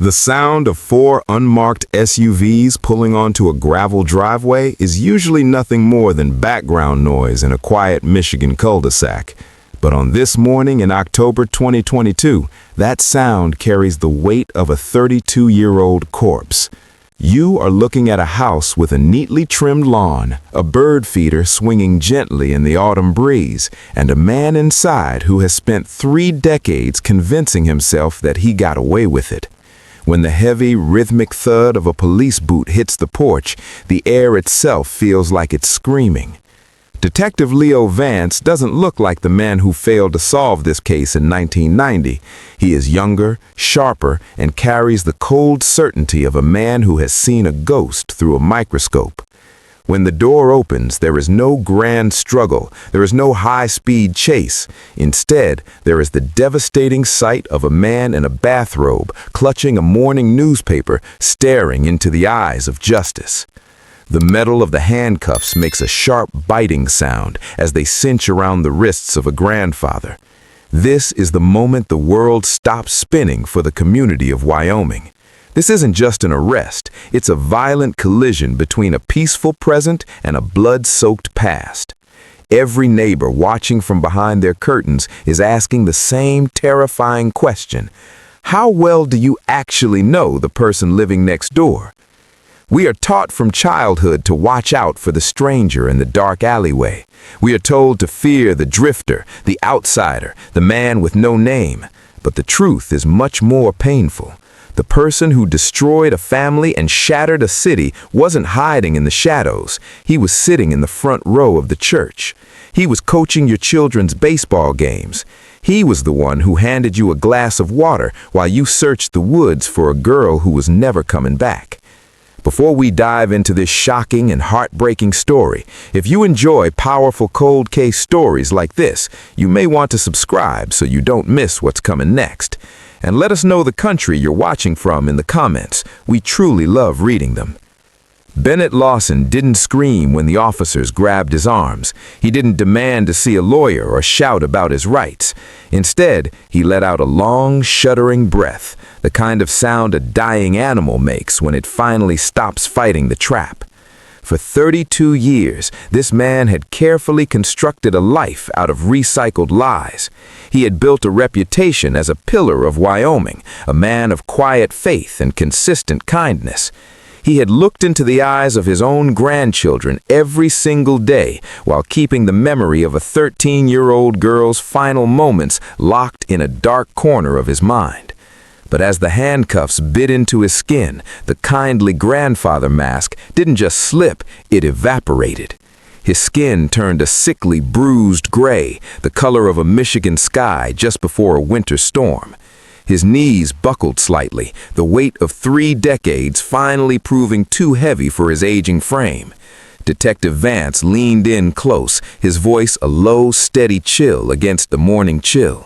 The sound of four unmarked SUVs pulling onto a gravel driveway is usually nothing more than background noise in a quiet Michigan cul-de-sac. But on this morning in October 2022, that sound carries the weight of a 32-year-old corpse. You are looking at a house with a neatly trimmed lawn, a bird feeder swinging gently in the autumn breeze, and a man inside who has spent 3 decades convincing himself that he got away with it. When the heavy, rhythmic thud of a police boot hits the porch, the air itself feels like it's screaming. Detective Leo Vance doesn't look like the man who failed to solve this case in 1990. He is younger, sharper, and carries the cold certainty of a man who has seen a ghost through a microscope. When the door opens, there is no grand struggle, there is no high-speed chase. Instead, there is the devastating sight of a man in a bathrobe, clutching a morning newspaper, staring into the eyes of justice. The metal of the handcuffs makes a sharp biting sound as they cinch around the wrists of a grandfather. This is the moment the world stops spinning for the community of Wyoming. This isn't just an arrest, it's a violent collision between a peaceful present and a blood-soaked past. Every neighbor watching from behind their curtains is asking the same terrifying question. How well do you actually know the person living next door? We are taught from childhood to watch out for the stranger in the dark alleyway. We are told to fear the drifter, the outsider, the man with no name. But the truth is much more painful. The person who destroyed a family and shattered a city wasn't hiding in the shadows. He was sitting in the front row of the church. He was coaching your children's baseball games. He was the one who handed you a glass of water while you searched the woods for a girl who was never coming back. Before we dive into this shocking and heartbreaking story, if you enjoy powerful cold case stories like this, you may want to subscribe so you don't miss what's coming next. And let us know the country you're watching from in the comments. We truly love reading them. Bennett Lawson didn't scream when the officers grabbed his arms. He didn't demand to see a lawyer or shout about his rights. Instead, he let out a long, shuddering breath, the kind of sound a dying animal makes when it finally stops fighting the trap. For 32 years, this man had carefully constructed a life out of recycled lies. He had built a reputation as a pillar of Wyoming, a man of quiet faith and consistent kindness. He had looked into the eyes of his own grandchildren every single day while keeping the memory of a 13-year-old girl's final moments locked in a dark corner of his mind. But as the handcuffs bit into his skin, the kindly grandfather mask didn't just slip, it evaporated. His skin turned a sickly, bruised gray, the color of a Michigan sky just before a winter storm. His knees buckled slightly, the weight of 3 decades finally proving too heavy for his aging frame. Detective Vance leaned in close, his voice a low, steady chill against the morning chill.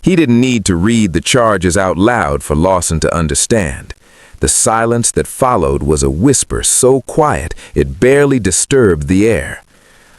He didn't need to read the charges out loud for Lawson to understand. The silence that followed was a whisper so quiet it barely disturbed the air.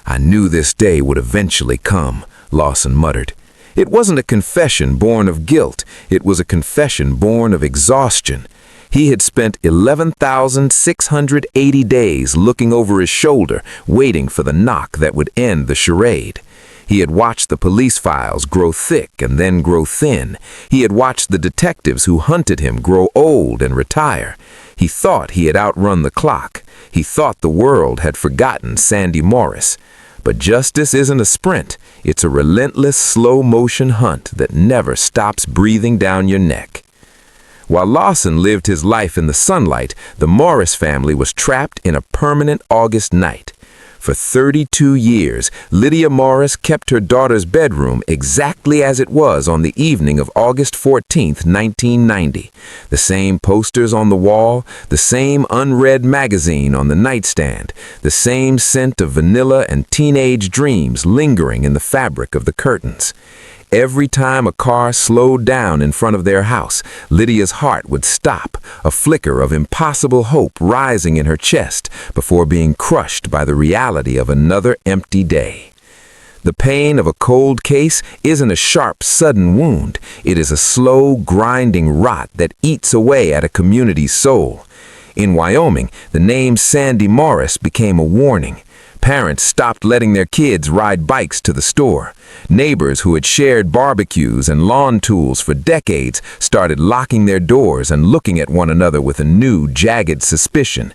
"I knew this day would eventually come," Lawson muttered. It wasn't a confession born of guilt, it was a confession born of exhaustion. He had spent 11,680 days looking over his shoulder, waiting for the knock that would end the charade. He had watched the police files grow thick and then grow thin. He had watched the detectives who hunted him grow old and retire. He thought he had outrun the clock. He thought the world had forgotten Sandy Morris. But justice isn't a sprint. It's a relentless, slow-motion hunt that never stops breathing down your neck. While Lawson lived his life in the sunlight, the Morris family was trapped in a permanent August night. For 32 years, Lydia Morris kept her daughter's bedroom exactly as it was on the evening of August 14, 1990. The same posters on the wall, the same unread magazine on the nightstand, the same scent of vanilla and teenage dreams lingering in the fabric of the curtains. Every time a car slowed down in front of their house, Lydia's heart would stop, a flicker of impossible hope rising in her chest before being crushed by the reality of another empty day. The pain of a cold case isn't a sharp, sudden wound. It is a slow, grinding rot that eats away at a community's soul. In Wyoming, the name Sandy Morris became a warning. Parents stopped letting their kids ride bikes to the store. Neighbors who had shared barbecues and lawn tools for decades started locking their doors and looking at one another with a new, jagged suspicion.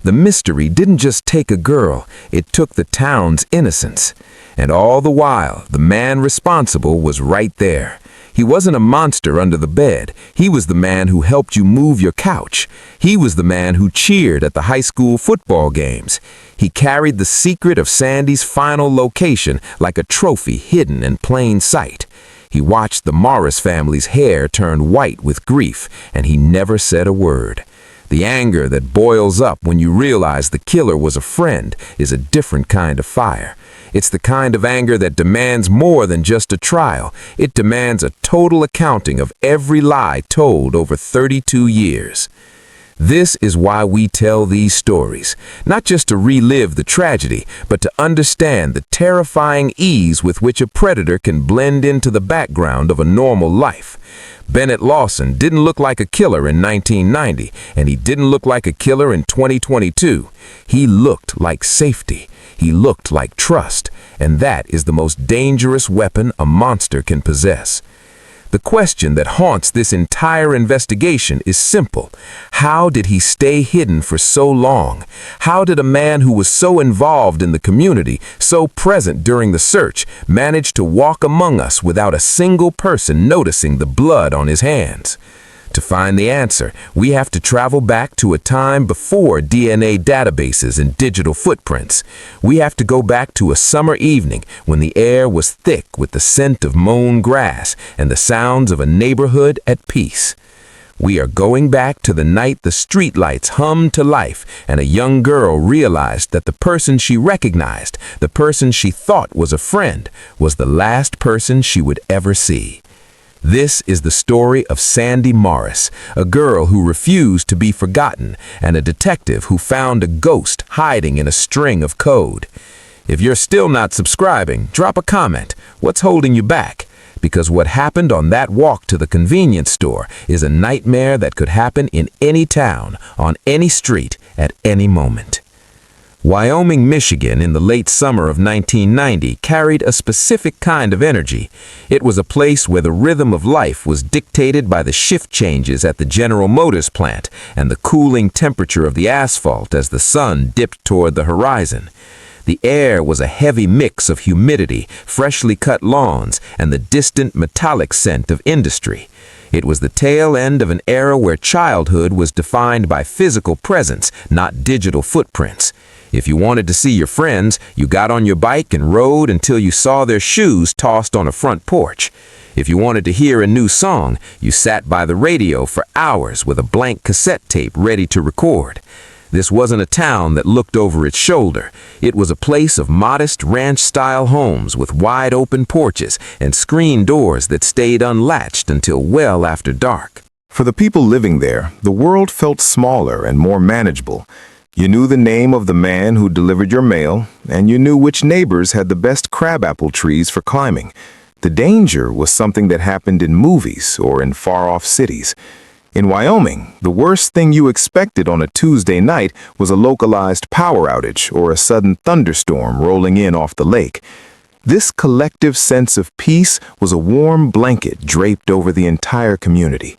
The mystery didn't just take a girl, it took the town's innocence. And all the while, the man responsible was right there. He wasn't a monster under the bed. He was the man who helped you move your couch. He was the man who cheered at the high school football games. He carried the secret of Sandy's final location like a trophy hidden in plain sight. He watched the Morris family's hair turn white with grief, and he never said a word. The anger that boils up when you realize the killer was a friend is a different kind of fire. It's the kind of anger that demands more than just a trial. It demands a total accounting of every lie told over 32 years. This is why we tell these stories, not just to relive the tragedy, but to understand the terrifying ease with which a predator can blend into the background of a normal life. Bennett Lawson didn't look like a killer in 1990, and he didn't look like a killer in 2022. He looked like safety. He looked like trust, and that is the most dangerous weapon a monster can possess. The question that haunts this entire investigation is simple. How did he stay hidden for so long? How did a man who was so involved in the community, so present during the search, manage to walk among us without a single person noticing the blood on his hands? To find the answer, we have to travel back to a time before DNA databases and digital footprints. We have to go back to a summer evening when the air was thick with the scent of mown grass and the sounds of a neighborhood at peace. We are going back to the night the streetlights hummed to life and a young girl realized that the person she recognized, the person she thought was a friend, was the last person she would ever see. This is the story of Sandy Morris, a girl who refused to be forgotten, and a detective who found a ghost hiding in a string of code. If you're still not subscribing, drop a comment. What's holding you back? Because what happened on that walk to the convenience store is a nightmare that could happen in any town, on any street, at any moment. Wyoming, Michigan in the late summer of 1990 carried a specific kind of energy. It was a place where the rhythm of life was dictated by the shift changes at the General Motors plant and the cooling temperature of the asphalt as the sun dipped toward the horizon. The air was a heavy mix of humidity, freshly cut lawns, and the distant metallic scent of industry. It was the tail end of an era where childhood was defined by physical presence, not digital footprints. If you wanted to see your friends, you got on your bike and rode until you saw their shoes tossed on a front porch. If you wanted to hear a new song, you sat by the radio for hours with a blank cassette tape ready to record. This wasn't a town that looked over its shoulder. It was a place of modest ranch-style homes with wide-open porches and screen doors that stayed unlatched until well after dark. For the people living there, the world felt smaller and more manageable. You knew the name of the man who delivered your mail, and you knew which neighbors had the best crabapple trees for climbing. The danger was something that happened in movies or in far-off cities. In Wyoming, the worst thing you expected on a Tuesday night was a localized power outage or a sudden thunderstorm rolling in off the lake. This collective sense of peace was a warm blanket draped over the entire community.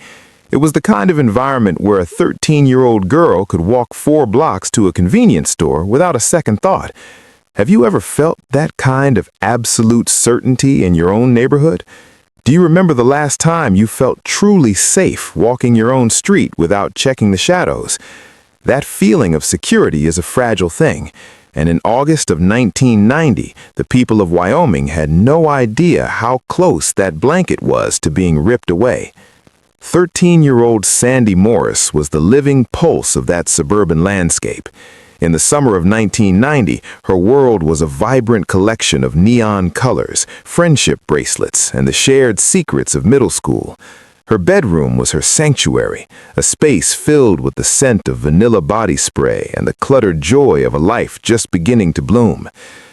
It was the kind of environment where a 13-year-old girl could walk 4 blocks to a convenience store without a second thought. Have you ever felt that kind of absolute certainty in your own neighborhood? Do you remember the last time you felt truly safe walking your own street without checking the shadows? That feeling of security is a fragile thing, and in August of 1990, the people of Wyoming had no idea how close that blanket was to being ripped away. 13-year-old Sandy Morris was the living pulse of that suburban landscape. In the summer of 1990, her world was a vibrant collection of neon colors, friendship bracelets, and the shared secrets of middle school. Her bedroom was her sanctuary, a space filled with the scent of vanilla body spray and the cluttered joy of a life just beginning to bloom.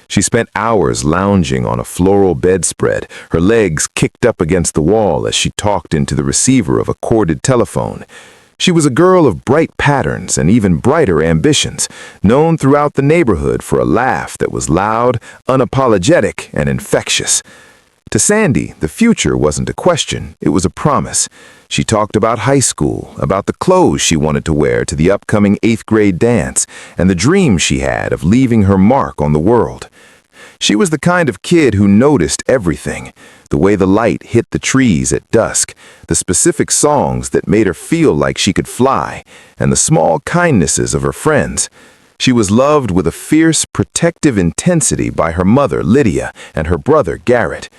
She spent hours lounging on a floral bedspread, her legs kicked up against the wall as she talked into the receiver of a corded telephone. She was a girl of bright patterns and even brighter ambitions, known throughout the neighborhood for a laugh that was loud, unapologetic, and infectious. To Sandy, the future wasn't a question, it was a promise. She talked about high school, about the clothes she wanted to wear to the upcoming 8th grade dance, and the dream she had of leaving her mark on the world. She was the kind of kid who noticed everything, the way the light hit the trees at dusk, the specific songs that made her feel like she could fly, and the small kindnesses of her friends. She was loved with a fierce, protective intensity by her mother, Lydia, and her brother, Garrett.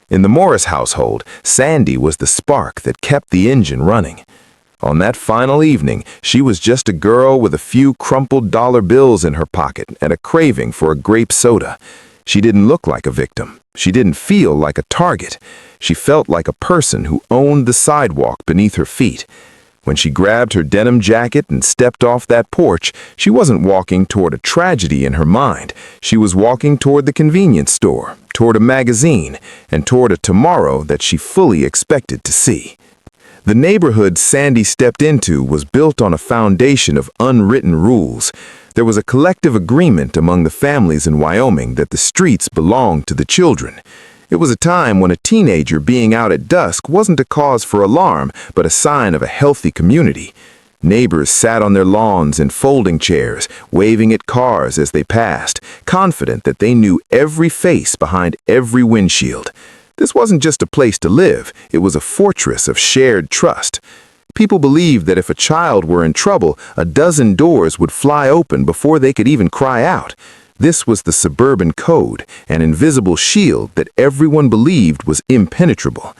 In the Morris household, Sandy was the spark that kept the engine running. On that final evening, she was just a girl with a few crumpled dollar bills in her pocket and a craving for a grape soda. She didn't look like a victim. She didn't feel like a target. She felt like a person who owned the sidewalk beneath her feet. When she grabbed her denim jacket and stepped off that porch, she wasn't walking toward a tragedy in her mind. She was walking toward the convenience store, toward a magazine, and toward a tomorrow that she fully expected to see. The neighborhood Sandy stepped into was built on a foundation of unwritten rules. There was a collective agreement among the families in Wyoming that the streets belonged to the children. It was a time when a teenager being out at dusk wasn't a cause for alarm, but a sign of a healthy community. Neighbors sat on their lawns in folding chairs, waving at cars as they passed, confident that they knew every face behind every windshield. This wasn't just a place to live, it was a fortress of shared trust. People believed that if a child were in trouble, a dozen doors would fly open before they could even cry out. This was the suburban code, an invisible shield that everyone believed was impenetrable.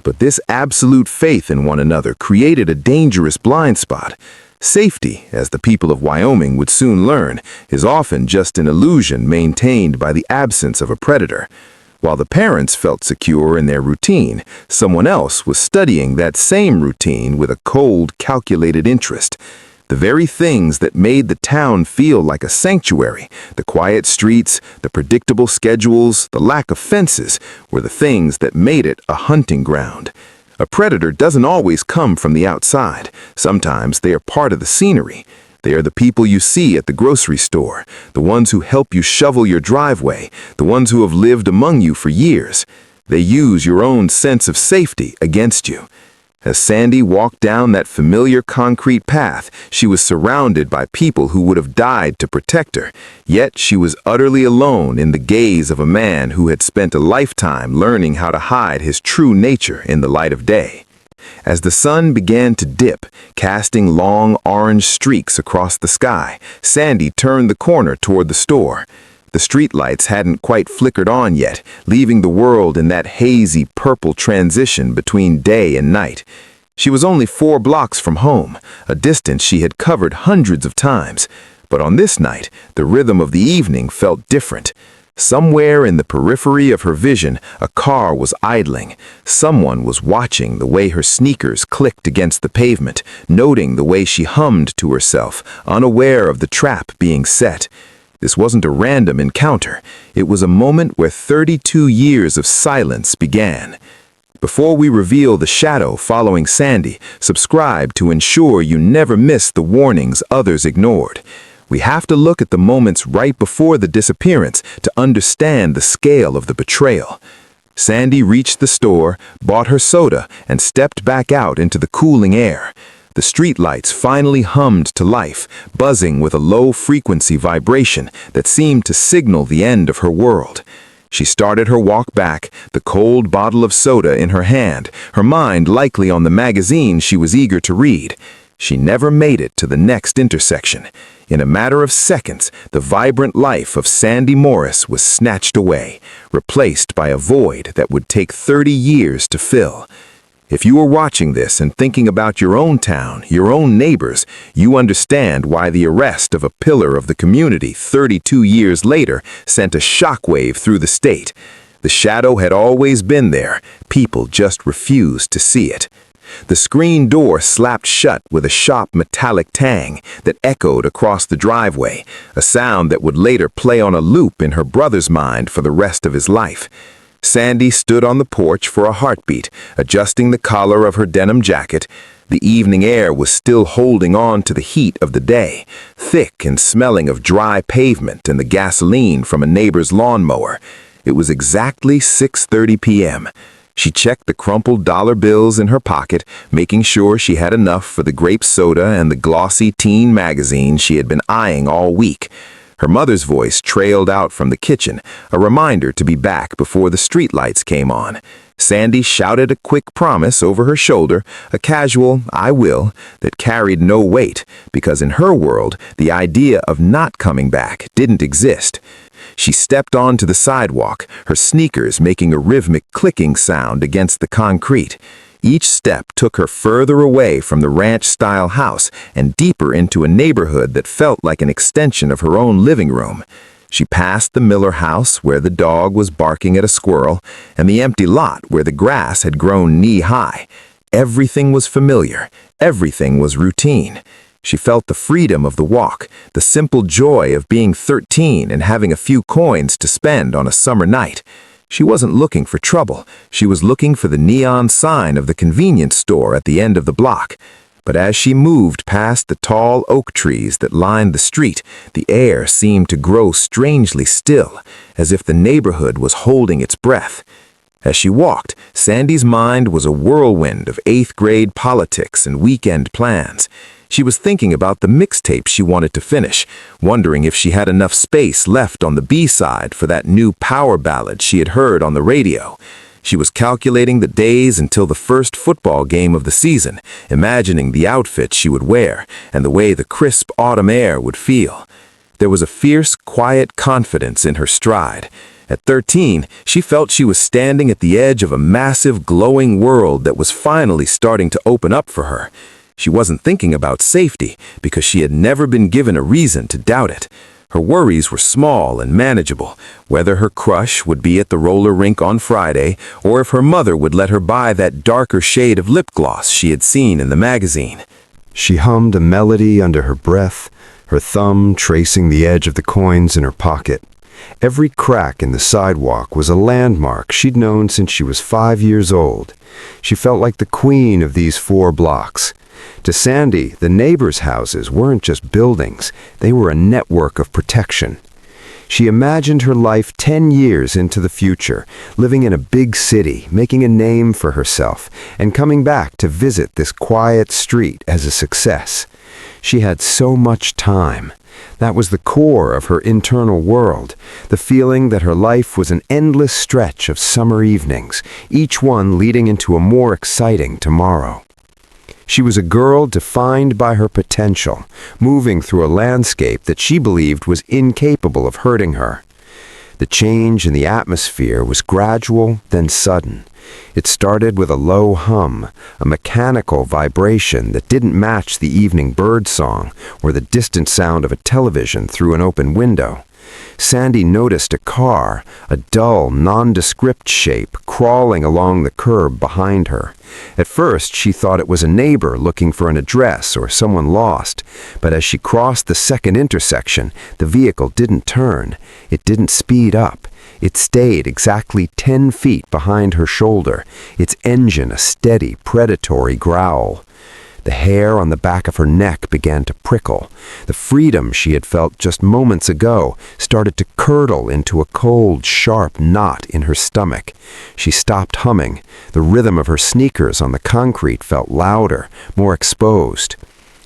But this absolute faith in one another created a dangerous blind spot. Safety, as the people of Wyoming would soon learn, is often just an illusion maintained by the absence of a predator. While the parents felt secure in their routine, someone else was studying that same routine with a cold, calculated interest. The very things that made the town feel like a sanctuary, the quiet streets, the predictable schedules, the lack of fences, were the things that made it a hunting ground. A predator doesn't always come from the outside. Sometimes they are part of the scenery. They are the people you see at the grocery store, the ones who help you shovel your driveway, the ones who have lived among you for years. They use your own sense of safety against you. As Sandy walked down that familiar concrete path, she was surrounded by people who would have died to protect her, yet she was utterly alone in the gaze of a man who had spent a lifetime learning how to hide his true nature in the light of day. As the sun began to dip, casting long orange streaks across the sky, Sandy turned the corner toward the store. The streetlights hadn't quite flickered on yet, leaving the world in that hazy purple transition between day and night. She was only 4 blocks from home, a distance she had covered hundreds of times. But on this night, the rhythm of the evening felt different. Somewhere in the periphery of her vision, a car was idling. Someone was watching the way her sneakers clicked against the pavement, noting the way she hummed to herself, unaware of the trap being set. This wasn't a random encounter. It was a moment where 32 years of silence began. Before we reveal the shadow following Sandy, subscribe to ensure you never miss the warnings others ignored. We have to look at the moments right before the disappearance to understand the scale of the betrayal. Sandy reached the store, bought her soda, and stepped back out into the cooling air. The streetlights finally hummed to life, buzzing with a low-frequency vibration that seemed to signal the end of her world. She started her walk back, the cold bottle of soda in her hand, her mind likely on the magazine she was eager to read. She never made it to the next intersection. In a matter of seconds, the vibrant life of Sandy Morris was snatched away, replaced by a void that would take 30 years to fill. If you are watching this and thinking about your own town, your own neighbors, you understand why the arrest of a pillar of the community 32 years later sent a shockwave through the state. The shadow had always been there. People just refused to see it. The screen door slapped shut with a sharp metallic tang that echoed across the driveway, a sound that would later play on a loop in her brother's mind for the rest of his life. Sandy stood on the porch for a heartbeat, adjusting the collar of her denim jacket. The evening air was still holding on to the heat of the day, thick and smelling of dry pavement and the gasoline from a neighbor's lawnmower. It was exactly 6:30 p.m. She checked the crumpled dollar bills in her pocket, making sure she had enough for the grape soda and the glossy teen magazine she had been eyeing all week. Her mother's voice trailed out from the kitchen, a reminder to be back before the streetlights came on. Sandy shouted a quick promise over her shoulder, a casual "I will" that carried no weight, because in her world, the idea of not coming back didn't exist. She stepped onto the sidewalk, her sneakers making a rhythmic clicking sound against the concrete. Each step took her further away from the ranch-style house and deeper into a neighborhood that felt like an extension of her own living room. She passed the Miller house where the dog was barking at a squirrel and the empty lot where the grass had grown knee-high. Everything was familiar. Everything was routine. She felt the freedom of the walk, the simple joy of being 13 and having a few coins to spend on a summer night. She wasn't looking for trouble. She was looking for the neon sign of the convenience store at the end of the block. But as she moved past the tall oak trees that lined the street, the air seemed to grow strangely still, as if the neighborhood was holding its breath. As she walked, Sandy's mind was a whirlwind of 8th grade politics and weekend plans. She was thinking about the mixtape she wanted to finish, wondering if she had enough space left on the B-side for that new power ballad she had heard on the radio. She was calculating the days until the first football game of the season, imagining the outfit she would wear and the way the crisp autumn air would feel. There was a fierce, quiet confidence in her stride. At 13, she felt she was standing at the edge of a massive, glowing world that was finally starting to open up for her. She wasn't thinking about safety because she had never been given a reason to doubt it. Her worries were small and manageable, whether her crush would be at the roller rink on Friday or if her mother would let her buy that darker shade of lip gloss she had seen in the magazine. She hummed a melody under her breath, her thumb tracing the edge of the coins in her pocket. Every crack in the sidewalk was a landmark she'd known since she was 5 years old. She felt like the queen of these 4 blocks. To Sandy, the neighbors' houses weren't just buildings, they were a network of protection. She imagined her life 10 years into the future, living in a big city, making a name for herself, and coming back to visit this quiet street as a success. She had so much time. That was the core of her internal world, the feeling that her life was an endless stretch of summer evenings, each one leading into a more exciting tomorrow. She was a girl defined by her potential, moving through a landscape that she believed was incapable of hurting her. The change in the atmosphere was gradual, then sudden. It started with a low hum, a mechanical vibration that didn't match the evening bird song or the distant sound of a television through an open window. Sandy noticed a car, a dull, nondescript shape, crawling along the curb behind her. At first, she thought it was a neighbor looking for an address or someone lost, but as she crossed the second intersection, the vehicle didn't turn. It didn't speed up. It stayed exactly 10 feet behind her shoulder, its engine a steady, predatory growl. The hair on the back of her neck began to prickle. The freedom she had felt just moments ago started to curdle into a cold, sharp knot in her stomach. She stopped humming. The rhythm of her sneakers on the concrete felt louder, more exposed.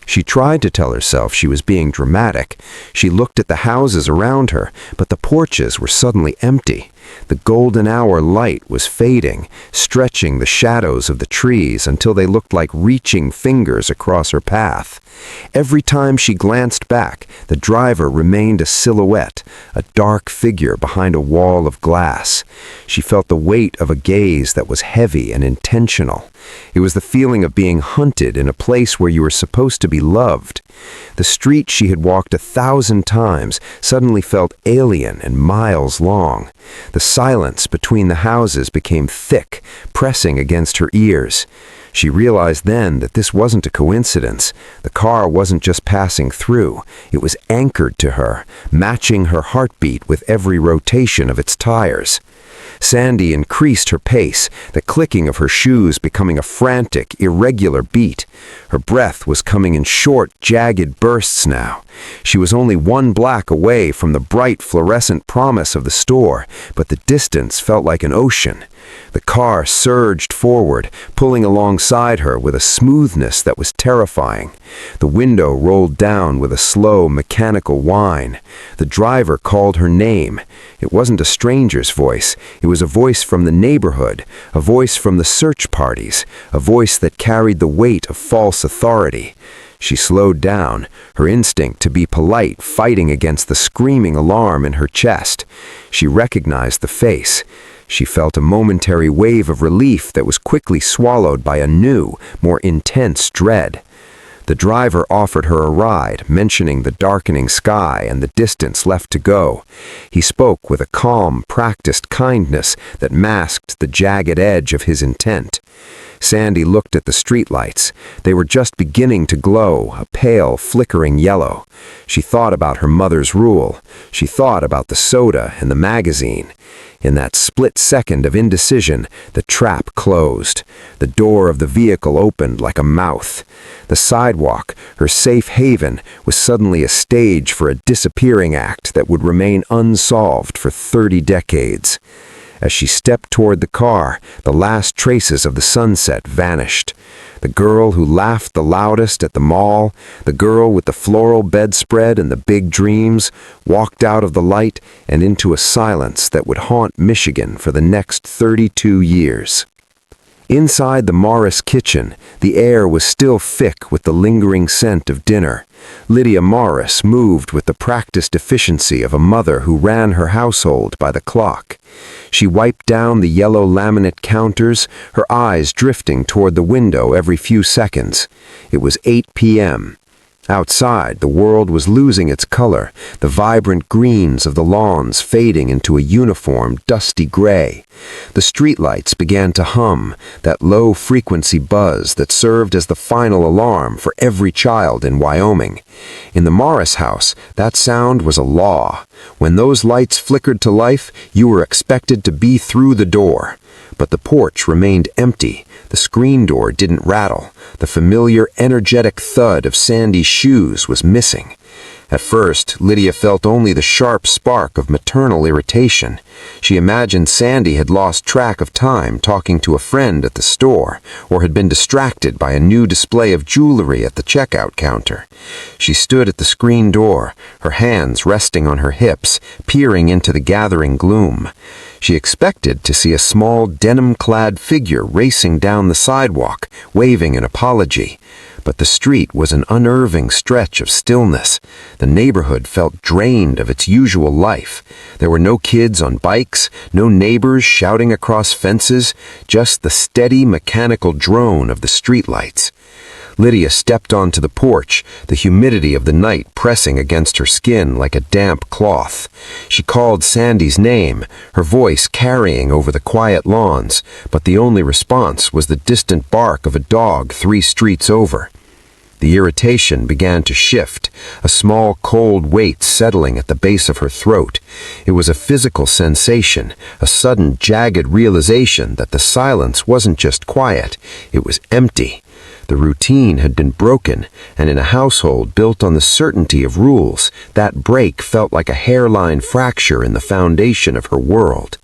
She tried to tell herself she was being dramatic. She looked at the houses around her, but the porches were suddenly empty. The golden hour light was fading, stretching the shadows of the trees until they looked like reaching fingers across her path. Every time she glanced back, the driver remained a silhouette, a dark figure behind a wall of glass. She felt the weight of a gaze that was heavy and intentional. It was the feeling of being hunted in a place where you were supposed to be loved. The street she had walked 1,000 times suddenly felt alien and miles long. The silence between the houses became thick, pressing against her ears. She realized then that this wasn't a coincidence. The car wasn't just passing through. It was anchored to her, matching her heartbeat with every rotation of its tires. Sandy increased her pace, the clicking of her shoes becoming a frantic, irregular beat. Her breath was coming in short, jagged bursts now. She was only one block away from the bright, fluorescent promise of the store, but the distance felt like an ocean. The car surged forward, pulling alongside her with a smoothness that was terrifying. The window rolled down with a slow, mechanical whine. The driver called her name. It wasn't a stranger's voice. It was a voice from the neighborhood, a voice from the search parties, a voice that carried the weight of false authority. She slowed down, her instinct to be polite fighting against the screaming alarm in her chest. She recognized the face. She felt a momentary wave of relief that was quickly swallowed by a new, more intense dread. The driver offered her a ride, mentioning the darkening sky and the distance left to go. He spoke with a calm, practiced kindness that masked the jagged edge of his intent. Sandy looked at the streetlights. They were just beginning to glow, a pale, flickering yellow. She thought about her mother's rule. She thought about the soda and the magazine. In that split second of indecision, the trap closed. The door of the vehicle opened like a mouth. The sidewalk, her safe haven, was suddenly a stage for a disappearing act that would remain unsolved for 30 decades. As she stepped toward the car, the last traces of the sunset vanished. The girl who laughed the loudest at the mall, the girl with the floral bedspread and the big dreams, walked out of the light and into a silence that would haunt Michigan for the next 32 years. Inside the Morris kitchen, the air was still thick with the lingering scent of dinner. Lydia Morris moved with the practiced efficiency of a mother who ran her household by the clock. She wiped down the yellow laminate counters, her eyes drifting toward the window every few seconds. It was 8 p.m. Outside, the world was losing its color, the vibrant greens of the lawns fading into a uniform, dusty gray. The streetlights began to hum, that low-frequency buzz that served as the final alarm for every child in Wyoming. In the Morris house, that sound was a law. When those lights flickered to life, you were expected to be through the door. But the porch remained empty. The screen door didn't rattle. The familiar, energetic thud of Sandy's shoes was missing. At first, Lydia felt only the sharp spark of maternal irritation. She imagined Sandy had lost track of time talking to a friend at the store, or had been distracted by a new display of jewelry at the checkout counter. She stood at the screen door, her hands resting on her hips, peering into the gathering gloom. She expected to see a small denim-clad figure racing down the sidewalk, waving an apology. But the street was an unnerving stretch of stillness. The neighborhood felt drained of its usual life. There were no kids on bikes, no neighbors shouting across fences, just the steady mechanical drone of the streetlights. Lydia stepped onto the porch, the humidity of the night pressing against her skin like a damp cloth. She called Sandy's name, her voice carrying over the quiet lawns, but the only response was the distant bark of a dog 3 streets over. The irritation began to shift, a small cold weight settling at the base of her throat. It was a physical sensation, a sudden jagged realization that the silence wasn't just quiet, it was empty. The routine had been broken, and in a household built on the certainty of rules, that break felt like a hairline fracture in the foundation of her world.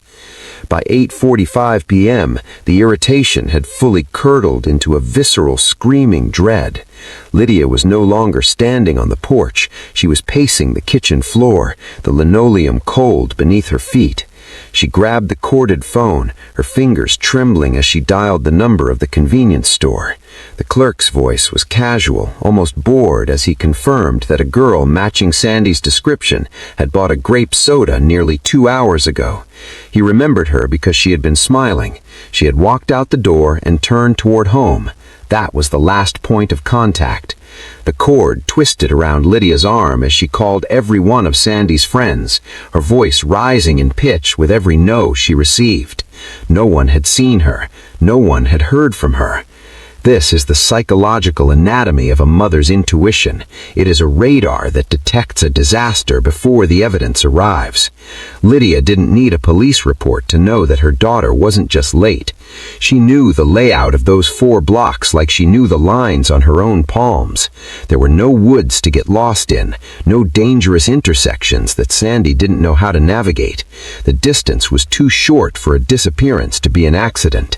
By 8:45 p.m., the irritation had fully curdled into a visceral, screaming dread. Lydia was no longer standing on the porch. She was pacing the kitchen floor, the linoleum cold beneath her feet. She grabbed the corded phone, her fingers trembling as she dialed the number of the convenience store. The clerk's voice was casual, almost bored, as he confirmed that a girl matching Sandy's description had bought a grape soda nearly 2 hours ago. He remembered her because she had been smiling. She had walked out the door and turned toward home. That was the last point of contact. The cord twisted around Lydia's arm as she called every one of Sandy's friends, her voice rising in pitch with every no she received. No one had seen her. No one had heard from her. This is the psychological anatomy of a mother's intuition. It is a radar that detects a disaster before the evidence arrives. Lydia didn't need a police report to know that her daughter wasn't just late. She knew the layout of those 4 blocks like she knew the lines on her own palms. There were no woods to get lost in, no dangerous intersections that Sandy didn't know how to navigate. The distance was too short for a disappearance to be an accident.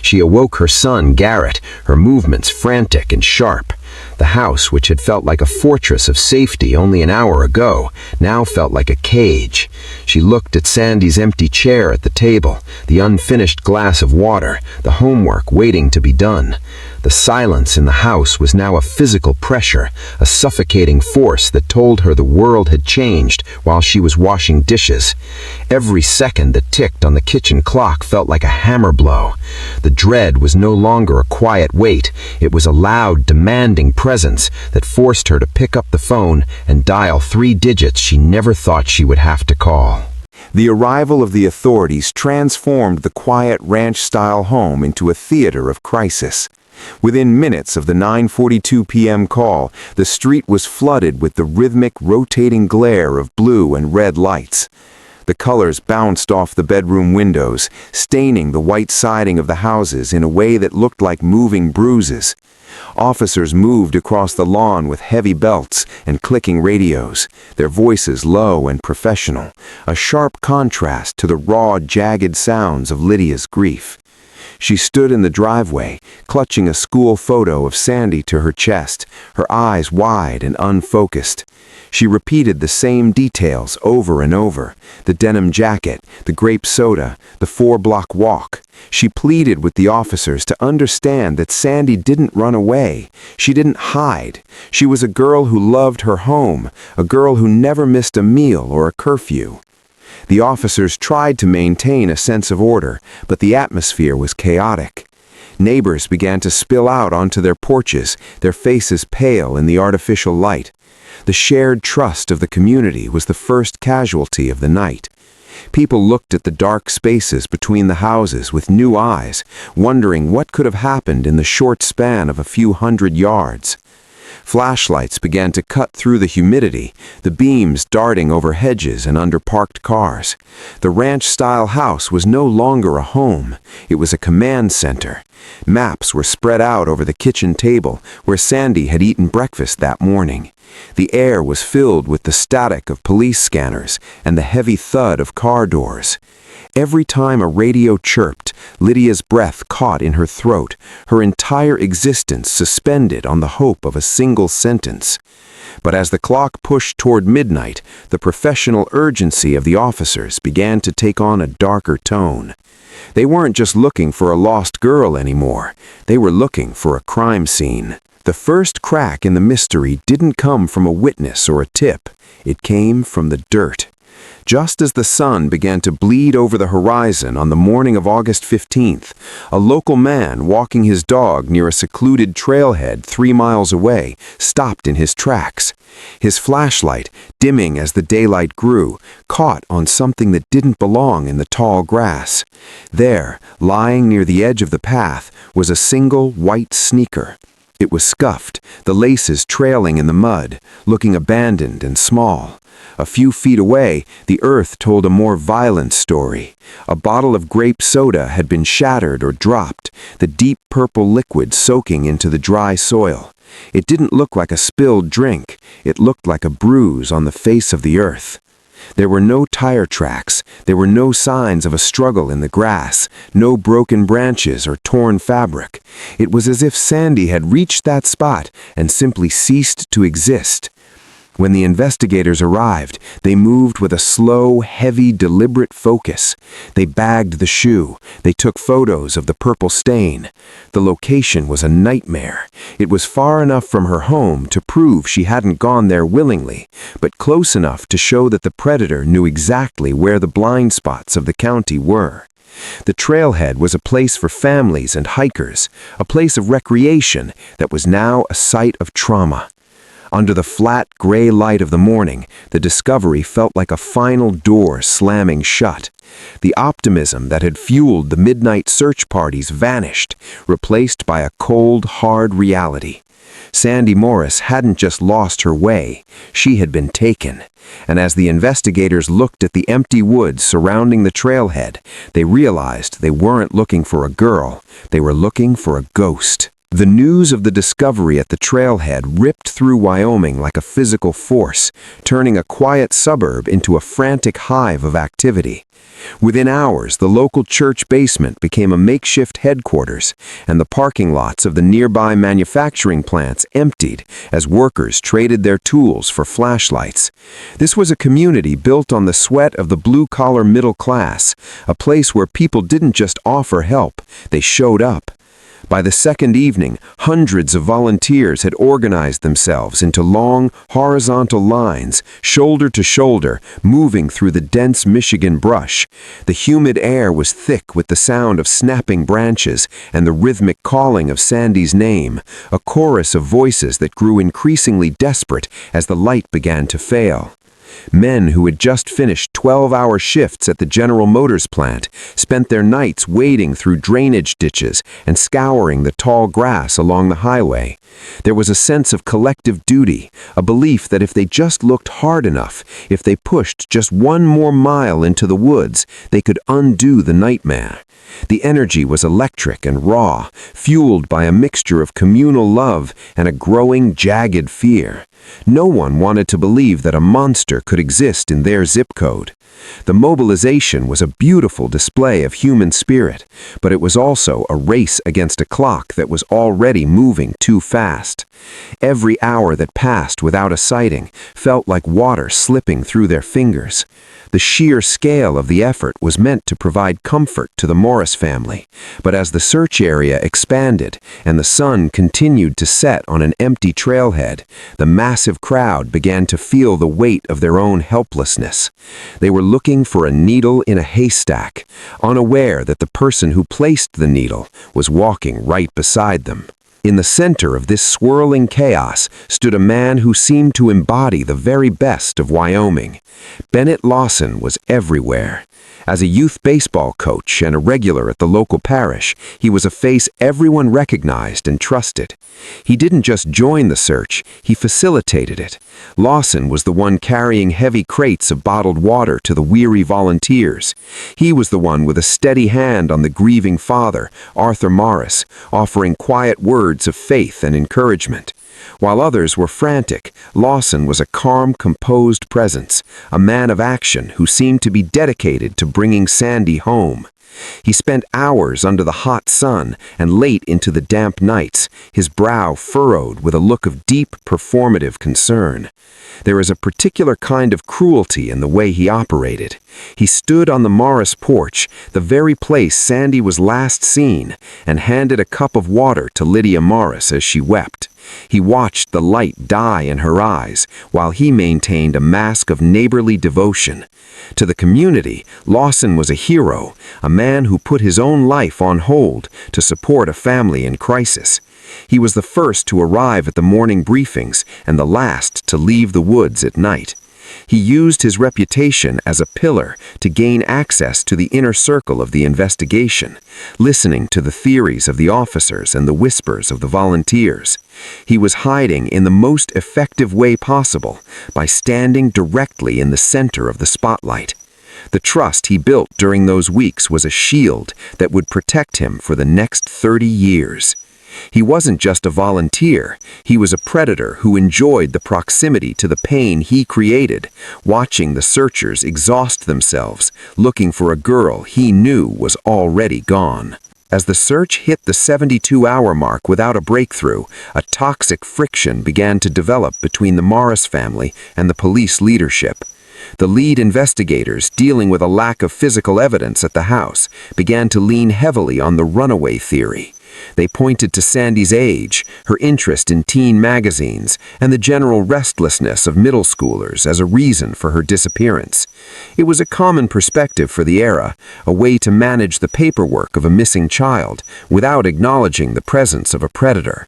She awoke her son, Garrett, her movements frantic and sharp. The house, which had felt like a fortress of safety only an hour ago, now felt like a cage. She looked at Sandy's empty chair at the table, the unfinished glass of water, the homework waiting to be done. The silence in the house was now a physical pressure, a suffocating force that told her the world had changed while she was washing dishes. Every second that ticked on the kitchen clock felt like a hammer blow. The dread was no longer a quiet wait. It was a loud, demanding presence that forced her to pick up the phone and dial 3 digits she never thought she would have to call. The arrival of the authorities transformed the quiet ranch-style home into a theater of crisis. Within minutes of the 9:42 p.m. call, the street was flooded with the rhythmic, rotating glare of blue and red lights. The colors bounced off the bedroom windows, staining the white siding of the houses in a way that looked like moving bruises. Officers moved across the lawn with heavy belts and clicking radios, their voices low and professional, a sharp contrast to the raw, jagged sounds of Lydia's grief. She stood in the driveway, clutching a school photo of Sandy to her chest, her eyes wide and unfocused. She repeated the same details over and over: the denim jacket, the grape soda, the 4-block walk. She pleaded with the officers to understand that Sandy didn't run away. She didn't hide. She was a girl who loved her home, a girl who never missed a meal or a curfew. The officers tried to maintain a sense of order, but the atmosphere was chaotic. Neighbors began to spill out onto their porches, their faces pale in the artificial light. The shared trust of the community was the first casualty of the night. People looked at the dark spaces between the houses with new eyes, wondering what could have happened in the short span of a few hundred yards. Flashlights began to cut through the humidity, the beams darting over hedges and under parked cars. The ranch-style house was no longer a home. It was a command center. Maps were spread out over the kitchen table where Sandy had eaten breakfast that morning. The air was filled with the static of police scanners and the heavy thud of car doors. Every time a radio chirped, Lydia's breath caught in her throat, her entire existence suspended on the hope of a single sentence. But as the clock pushed toward midnight, the professional urgency of the officers began to take on a darker tone. They weren't just looking for a lost girl anymore. They were looking for a crime scene. The first crack in the mystery didn't come from a witness or a tip. It came from the dirt. Just as the sun began to bleed over the horizon on the morning of August 15th, a local man walking his dog near a secluded trailhead 3 miles away stopped in his tracks. His flashlight, dimming as the daylight grew, caught on something that didn't belong in the tall grass. There, lying near the edge of the path, was a single white sneaker. It was scuffed, the laces trailing in the mud, looking abandoned and small. A few feet away, the earth told a more violent story. A bottle of grape soda had been shattered or dropped, the deep purple liquid soaking into the dry soil. It didn't look like a spilled drink. It looked like a bruise on the face of the earth. There were no tire tracks. There were no signs of a struggle in the grass, no broken branches or torn fabric. It was as if Sandy had reached that spot and simply ceased to exist. When the investigators arrived, they moved with a slow, heavy, deliberate focus. They bagged the shoe. They took photos of the purple stain. The location was a nightmare. It was far enough from her home to prove she hadn't gone there willingly, but close enough to show that the predator knew exactly where the blind spots of the county were. The trailhead was a place for families and hikers, a place of recreation that was now a site of trauma. Under the flat, gray light of the morning, the discovery felt like a final door slamming shut. The optimism that had fueled the midnight search parties vanished, replaced by a cold, hard reality. Sandy Morris hadn't just lost her way, she had been taken. And as the investigators looked at the empty woods surrounding the trailhead, they realized they weren't looking for a girl, they were looking for a ghost. The news of the discovery at the trailhead ripped through Wyoming like a physical force, turning a quiet suburb into a frantic hive of activity. Within hours, the local church basement became a makeshift headquarters, and the parking lots of the nearby manufacturing plants emptied as workers traded their tools for flashlights. This was a community built on the sweat of the blue-collar middle class, a place where people didn't just offer help, they showed up. By the second evening, hundreds of volunteers had organized themselves into long, horizontal lines, shoulder to shoulder, moving through the dense Michigan brush. The humid air was thick with the sound of snapping branches and the rhythmic calling of Sandy's name, a chorus of voices that grew increasingly desperate as the light began to fail. Men who had just finished 12-hour shifts at the General Motors plant spent their nights wading through drainage ditches and scouring the tall grass along the highway. There was a sense of collective duty, a belief that if they just looked hard enough, if they pushed just one more mile into the woods, they could undo the nightmare. The energy was electric and raw, fueled by a mixture of communal love and a growing, jagged fear. No one wanted to believe that a monster could exist in their zip code. The mobilization was a beautiful display of human spirit, but it was also a race against a clock that was already moving too fast. Every hour that passed without a sighting felt like water slipping through their fingers. The sheer scale of the effort was meant to provide comfort to the Morris family, but as the search area expanded and the sun continued to set on an empty trailhead, the massive crowd began to feel the weight of their own helplessness. They were looking for a needle in a haystack, unaware that the person who placed the needle was walking right beside them. In the center of this swirling chaos stood a man who seemed to embody the very best of Wyoming. Bennett Lawson was everywhere. As a youth baseball coach and a regular at the local parish, he was a face everyone recognized and trusted. He didn't just join the search, he facilitated it. Lawson was the one carrying heavy crates of bottled water to the weary volunteers. He was the one with a steady hand on the grieving father, Arthur Morris, offering quiet words of faith and encouragement. While others were frantic, Lawson was a calm, composed presence, a man of action who seemed to be dedicated to bringing Sandy home. He spent hours under the hot sun and late into the damp nights, his brow furrowed with a look of deep, performative concern. There is a particular kind of cruelty in the way he operated. He stood on the Morris porch, the very place Sandy was last seen, and handed a cup of water to Lydia Morris as she wept. He watched the light die in her eyes, while he maintained a mask of neighborly devotion. To the community, Lawson was a hero, a man who put his own life on hold to support a family in crisis. He was the first to arrive at the morning briefings and the last to leave the woods at night. He used his reputation as a pillar to gain access to the inner circle of the investigation, listening to the theories of the officers and the whispers of the volunteers. He was hiding in the most effective way possible by standing directly in the center of the spotlight. The trust he built during those weeks was a shield that would protect him for the next 30 years. He wasn't just a volunteer, he was a predator who enjoyed the proximity to the pain he created, watching the searchers exhaust themselves, looking for a girl he knew was already gone. As the search hit the 72-hour mark without a breakthrough, a toxic friction began to develop between the Morris family and the police leadership. The lead investigators, dealing with a lack of physical evidence at the house, began to lean heavily on the runaway theory. They pointed to Sandy's age, her interest in teen magazines, and the general restlessness of middle schoolers as a reason for her disappearance. It was a common perspective for the era, a way to manage the paperwork of a missing child without acknowledging the presence of a predator.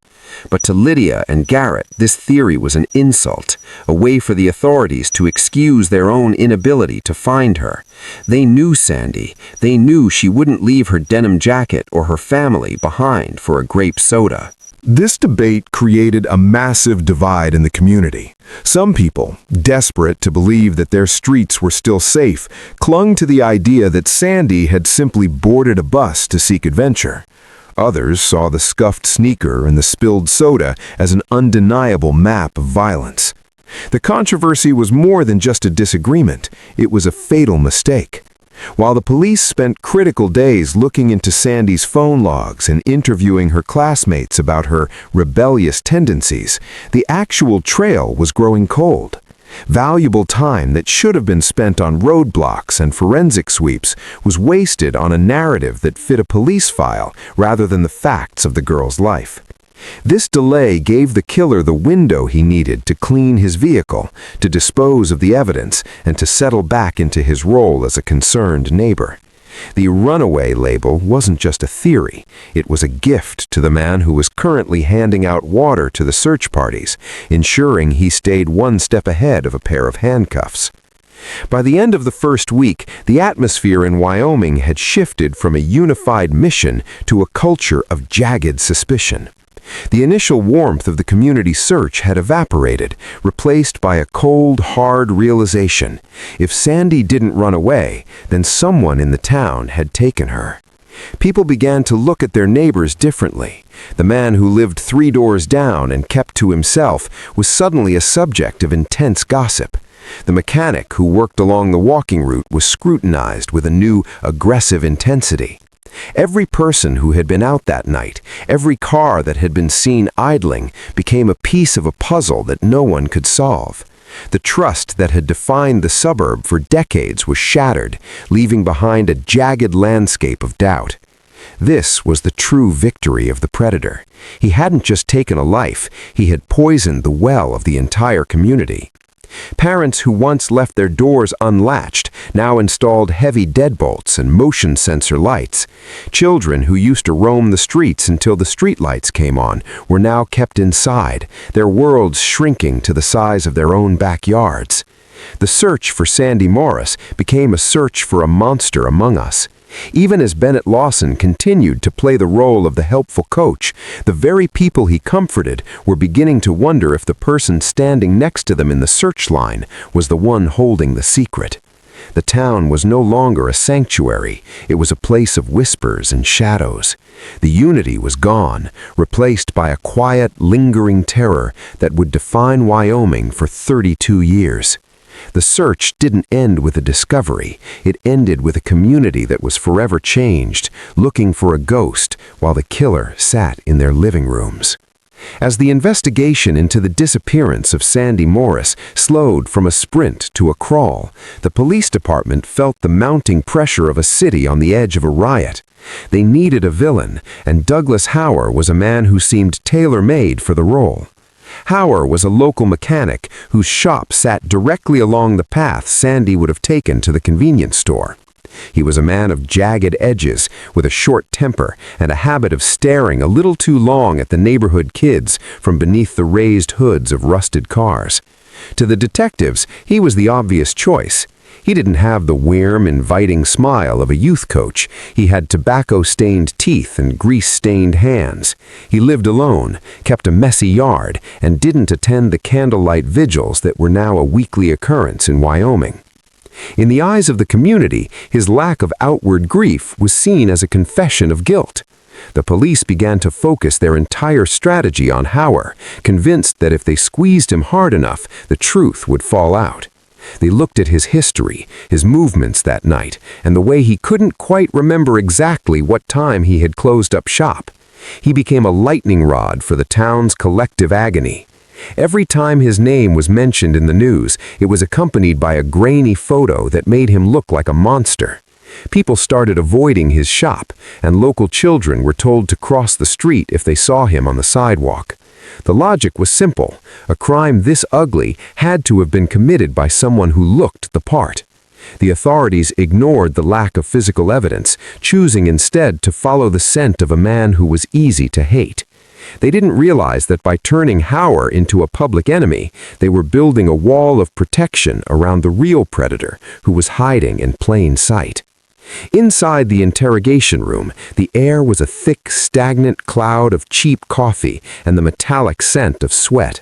But to Lydia and Garrett, this theory was an insult, a way for the authorities to excuse their own inability to find her. They knew Sandy. They knew she wouldn't leave her denim jacket or her family behind for a grape soda. This debate created a massive divide in the community. Some people, desperate to believe that their streets were still safe, clung to the idea that Sandy had simply boarded a bus to seek adventure. Others saw the scuffed sneaker and the spilled soda as an undeniable map of violence. The controversy was more than just a disagreement. It was a fatal mistake. While the police spent critical days looking into Sandy's phone logs and interviewing her classmates about her rebellious tendencies, the actual trail was growing cold. Valuable time that should have been spent on roadblocks and forensic sweeps was wasted on a narrative that fit a police file rather than the facts of the girl's life. This delay gave the killer the window he needed to clean his vehicle, to dispose of the evidence, and to settle back into his role as a concerned neighbor. The runaway label wasn't just a theory. It was a gift to the man who was currently handing out water to the search parties, ensuring he stayed one step ahead of a pair of handcuffs. By the end of the first week, the atmosphere in Wyoming had shifted from a unified mission to a culture of jagged suspicion. The initial warmth of the community search had evaporated, replaced by a cold, hard realization. If Sandy didn't run away, then someone in the town had taken her. People began to look at their neighbors differently. The man who lived 3 doors down and kept to himself was suddenly a subject of intense gossip. The mechanic who worked along the walking route was scrutinized with a new, aggressive intensity. Every person who had been out that night, every car that had been seen idling, became a piece of a puzzle that no one could solve. The trust that had defined the suburb for decades was shattered, leaving behind a jagged landscape of doubt. This was the true victory of the predator. He hadn't just taken a life, he had poisoned the well of the entire community. Parents who once left their doors unlatched now installed heavy deadbolts and motion sensor lights. Children who used to roam the streets until the streetlights came on were now kept inside, their worlds shrinking to the size of their own backyards. The search for Sandy Morris became a search for a monster among us. Even as Bennett Lawson continued to play the role of the helpful coach, the very people he comforted were beginning to wonder if the person standing next to them in the search line was the one holding the secret. The town was no longer a sanctuary. It was a place of whispers and shadows. The unity was gone, replaced by a quiet, lingering terror that would define Wyoming for 32 years. The search didn't end with a discovery. It ended with a community that was forever changed, looking for a ghost while the killer sat in their living rooms. As the investigation into the disappearance of Sandy Morris slowed from a sprint to a crawl, the police department felt the mounting pressure of a city on the edge of a riot. They needed a villain, and Douglas Hauer was a man who seemed tailor-made for the role. Hauer was a local mechanic whose shop sat directly along the path Sandy would have taken to the convenience store. He was a man of jagged edges, with a short temper and a habit of staring a little too long at the neighborhood kids from beneath the raised hoods of rusted cars. To the detectives, he was the obvious choice. He didn't have the warm, inviting smile of a youth coach. He had tobacco-stained teeth and grease-stained hands. He lived alone, kept a messy yard, and didn't attend the candlelight vigils that were now a weekly occurrence in Wyoming. In the eyes of the community, his lack of outward grief was seen as a confession of guilt. The police began to focus their entire strategy on Hauer, convinced that if they squeezed him hard enough, the truth would fall out. They looked at his history, his movements that night, and the way he couldn't quite remember exactly what time he had closed up shop. He became a lightning rod for the town's collective agony. Every time his name was mentioned in the news, it was accompanied by a grainy photo that made him look like a monster. People started avoiding his shop, and local children were told to cross the street if they saw him on the sidewalk. The logic was simple. A crime this ugly had to have been committed by someone who looked the part. The authorities ignored the lack of physical evidence, choosing instead to follow the scent of a man who was easy to hate. They didn't realize that by turning Hauer into a public enemy, they were building a wall of protection around the real predator who was hiding in plain sight. Inside the interrogation room, the air was a thick, stagnant cloud of cheap coffee and the metallic scent of sweat.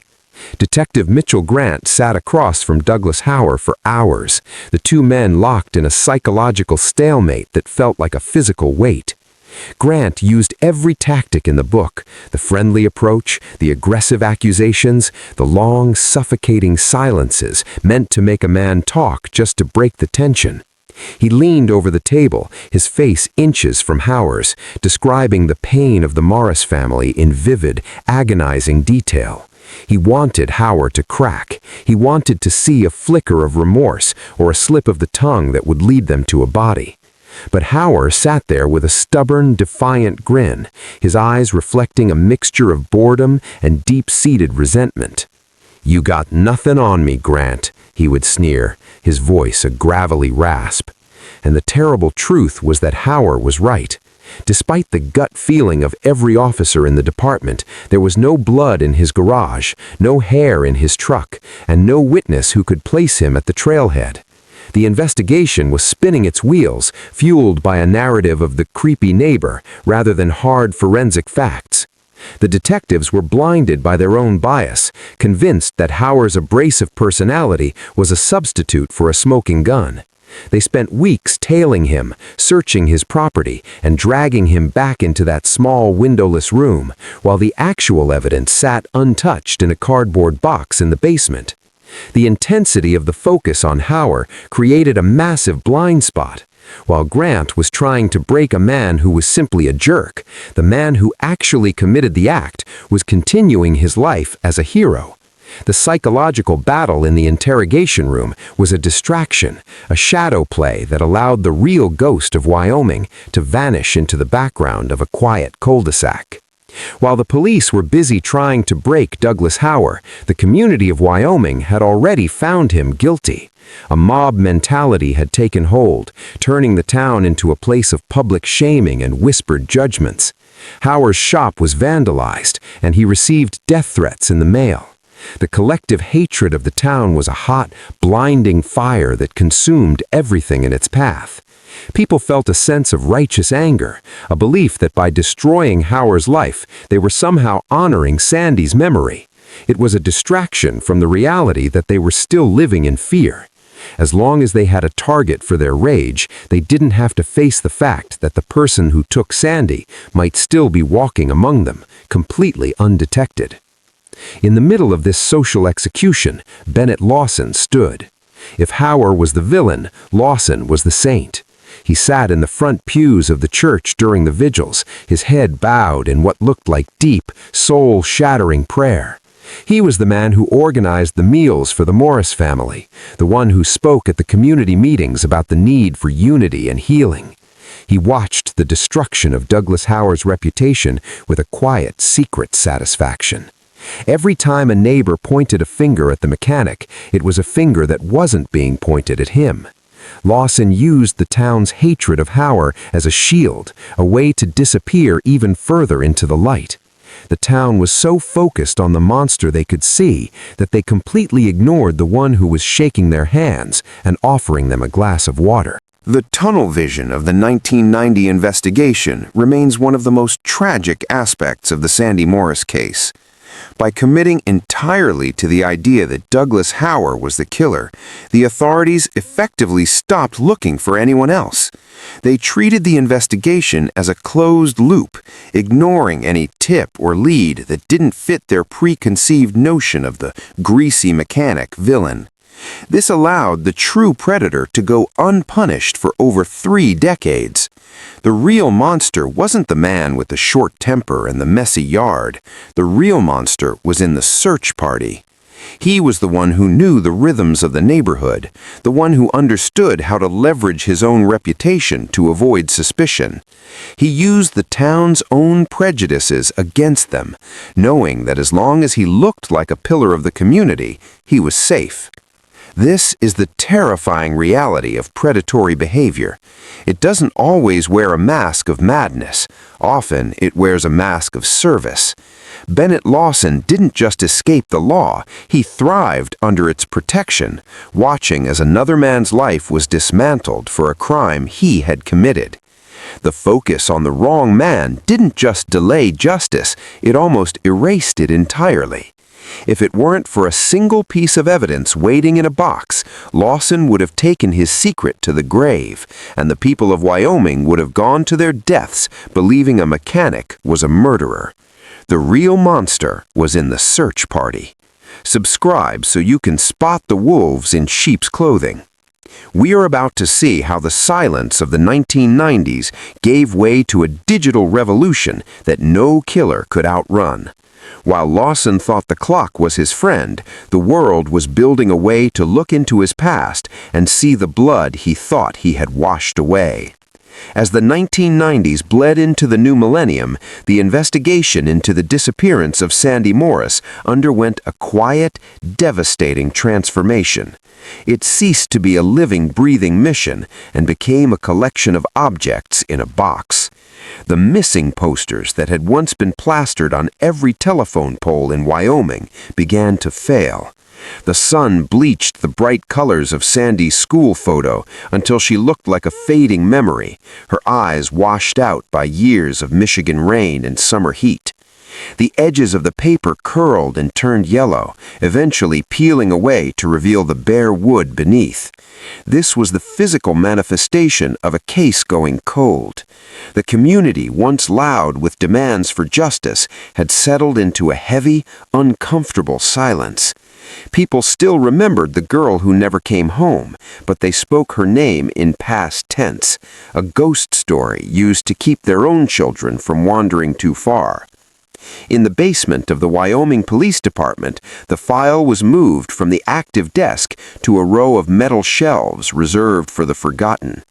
Detective Mitchell Grant sat across from Douglas Hauer for hours, the two men locked in a psychological stalemate that felt like a physical weight. Grant used every tactic in the book, the friendly approach, the aggressive accusations, the long, suffocating silences meant to make a man talk just to break the tension. He leaned over the table, his face inches from Hauer's, describing the pain of the Morris family in vivid, agonizing detail. He wanted Hauer to crack. He wanted to see a flicker of remorse or a slip of the tongue that would lead them to a body. But Hauer sat there with a stubborn, defiant grin, his eyes reflecting a mixture of boredom and deep-seated resentment. "You got nothing on me, Grant," he would sneer, his voice a gravelly rasp. And the terrible truth was that Hauer was right. Despite the gut feeling of every officer in the department, there was no blood in his garage, no hair in his truck, and no witness who could place him at the trailhead. The investigation was spinning its wheels, fueled by a narrative of the creepy neighbor rather than hard forensic facts. The detectives were blinded by their own bias, convinced that Hauer's abrasive personality was a substitute for a smoking gun. They spent weeks tailing him, searching his property, and dragging him back into that small windowless room, while the actual evidence sat untouched in a cardboard box in the basement. The intensity of the focus on Hauer created a massive blind spot. While Grant was trying to break a man who was simply a jerk, the man who actually committed the act was continuing his life as a hero. The psychological battle in the interrogation room was a distraction, a shadow play that allowed the real ghost of Wyoming to vanish into the background of a quiet cul-de-sac. While the police were busy trying to break Douglas Hauer, the community of Wyoming had already found him guilty. A mob mentality had taken hold, turning the town into a place of public shaming and whispered judgments. Hauer's shop was vandalized, and he received death threats in the mail. The collective hatred of the town was a hot, blinding fire that consumed everything in its path. People felt a sense of righteous anger, a belief that by destroying Hauer's life, they were somehow honoring Sandy's memory. It was a distraction from the reality that they were still living in fear. As long as they had a target for their rage, they didn't have to face the fact that the person who took Sandy might still be walking among them, completely undetected. In the middle of this social execution, Bennett Lawson stood. If Hauer was the villain, Lawson was the saint. He sat in the front pews of the church during the vigils, his head bowed in what looked like deep, soul-shattering prayer. He was the man who organized the meals for the Morris family, the one who spoke at the community meetings about the need for unity and healing. He watched the destruction of Douglas Hauer's reputation with a quiet, secret satisfaction. Every time a neighbor pointed a finger at the mechanic, it was a finger that wasn't being pointed at him. Lawson used the town's hatred of Hauer as a shield, a way to disappear even further into the light. The town was so focused on the monster they could see that they completely ignored the one who was shaking their hands and offering them a glass of water. The tunnel vision of the 1990 investigation remains one of the most tragic aspects of the Sandy Morris case. By committing entirely to the idea that Douglas Hauer was the killer, the authorities effectively stopped looking for anyone else. They treated the investigation as a closed loop, ignoring any tip or lead that didn't fit their preconceived notion of the greasy mechanic villain. This allowed the true predator to go unpunished for over 3 decades. The real monster wasn't the man with the short temper and the messy yard. The real monster was in the search party. He was the one who knew the rhythms of the neighborhood, the one who understood how to leverage his own reputation to avoid suspicion. He used the town's own prejudices against them, knowing that as long as he looked like a pillar of the community, he was safe. This is the terrifying reality of predatory behavior. It doesn't always wear a mask of madness. Often, it wears a mask of service. Bennett Lawson didn't just escape the law, he thrived under its protection, watching as another man's life was dismantled for a crime he had committed. The focus on the wrong man didn't just delay justice, it almost erased it entirely. If it weren't for a single piece of evidence waiting in a box, Lawson would have taken his secret to the grave, and the people of Wyoming would have gone to their deaths believing a mechanic was a murderer. The real monster was in the search party. Subscribe so you can spot the wolves in sheep's clothing. We are about to see how the silence of the 1990s gave way to a digital revolution that no killer could outrun. While Lawson thought the clock was his friend, the world was building a way to look into his past and see the blood he thought he had washed away. As the 1990s bled into the new millennium, the investigation into the disappearance of Sandy Morris underwent a quiet, devastating transformation. It ceased to be a living, breathing mission and became a collection of objects in a box. The missing posters that had once been plastered on every telephone pole in Wyoming began to fail. The sun bleached the bright colors of Sandy's school photo until she looked like a fading memory, her eyes washed out by years of Michigan rain and summer heat. The edges of the paper curled and turned yellow, eventually peeling away to reveal the bare wood beneath. This was the physical manifestation of a case going cold. The community, once loud with demands for justice, had settled into a heavy, uncomfortable silence. People still remembered the girl who never came home, but they spoke her name in past tense, a ghost story used to keep their own children from wandering too far. In the basement of the Wyoming Police Department, the file was moved from the active desk to a row of metal shelves reserved for the forgotten.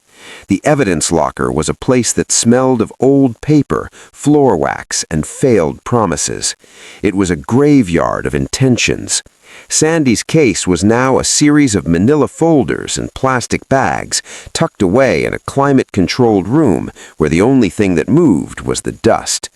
The evidence locker was a place that smelled of old paper, floor wax, and failed promises. It was a graveyard of intentions. Sandy's case was now a series of manila folders and plastic bags tucked away in a climate-controlled room where the only thing that moved was the dust.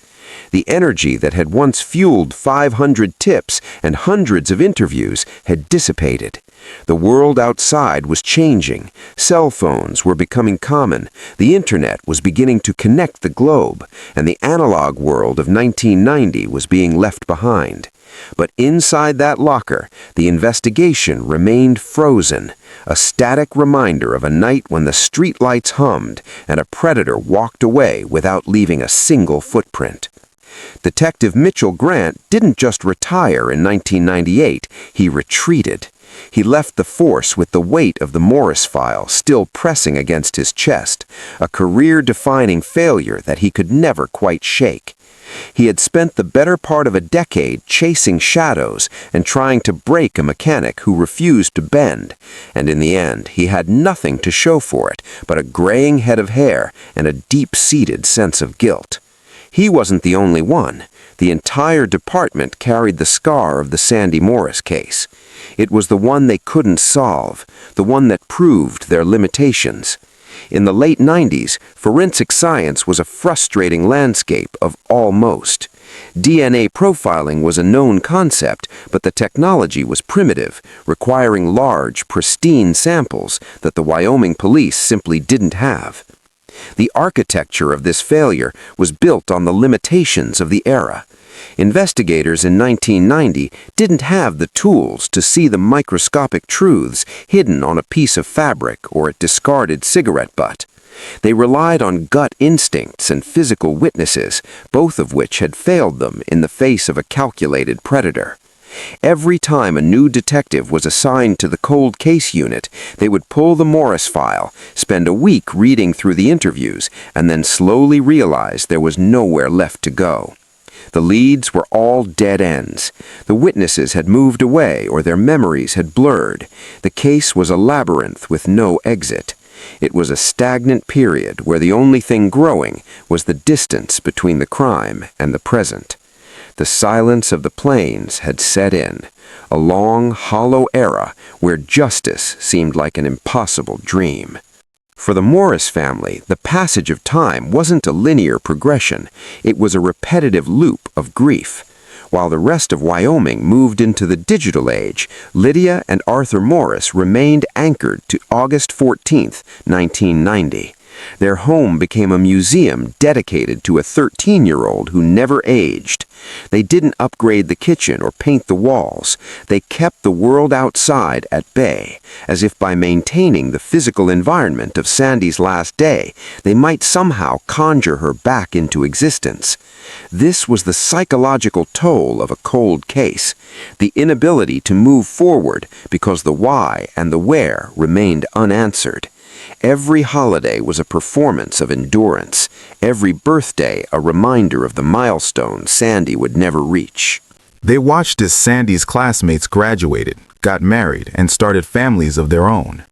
The energy that had once fueled 500 tips and hundreds of interviews had dissipated. The world outside was changing. Cell phones were becoming common. The internet was beginning to connect the globe, and the analog world of 1990 was being left behind. But inside that locker, the investigation remained frozen, a static reminder of a night when the streetlights hummed and a predator walked away without leaving a single footprint. Detective Mitchell Grant didn't just retire in 1998, he retreated. He left the force with the weight of the Morris file still pressing against his chest, a career-defining failure that he could never quite shake. He had spent the better part of a decade chasing shadows and trying to break a mechanic who refused to bend, and in the end he had nothing to show for it but a graying head of hair and a deep-seated sense of guilt. He wasn't the only one. The entire department carried the scar of the Sandy Morris case. It was the one they couldn't solve, the one that proved their limitations. In the late 90s, forensic science was a frustrating landscape of almost. DNA profiling was a known concept, but the technology was primitive, requiring large, pristine samples that the Wyoming police simply didn't have. The architecture of this failure was built on the limitations of the era. Investigators in 1990 didn't have the tools to see the microscopic truths hidden on a piece of fabric or a discarded cigarette butt. They relied on gut instincts and physical witnesses, both of which had failed them in the face of a calculated predator. Every time a new detective was assigned to the cold case unit, they would pull the Morris file, spend a week reading through the interviews, and then slowly realize there was nowhere left to go. The leads were all dead ends. The witnesses had moved away or their memories had blurred. The case was a labyrinth with no exit. It was a stagnant period where the only thing growing was the distance between the crime and the present. The silence of the plains had set in, a long, hollow era where justice seemed like an impossible dream. For the Morris family, the passage of time wasn't a linear progression, it was a repetitive loop of grief. While the rest of Wyoming moved into the digital age, Lydia and Arthur Morris remained anchored to August 14, 1990. Their home became a museum dedicated to a 13-year-old who never aged. They didn't upgrade the kitchen or paint the walls. They kept the world outside at bay, as if by maintaining the physical environment of Sandy's last day, they might somehow conjure her back into existence. This was the psychological toll of a cold case, the inability to move forward because the why and the where remained unanswered. Every holiday was a performance of endurance, every birthday a reminder of the milestone Sandy would never reach. They watched as Sandy's classmates graduated, got married, and started families of their own.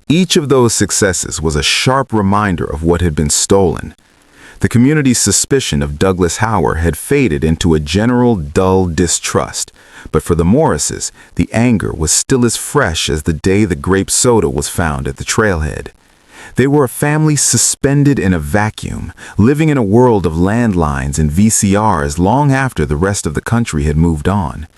Each of those successes was a sharp reminder of what had been stolen. The community's suspicion of Douglas Howard had faded into a general dull distrust, but for the Morrises, the anger was still as fresh as the day the grape soda was found at the trailhead. They were a family suspended in a vacuum, living in a world of landlines and VCRs long after the rest of the country had moved on.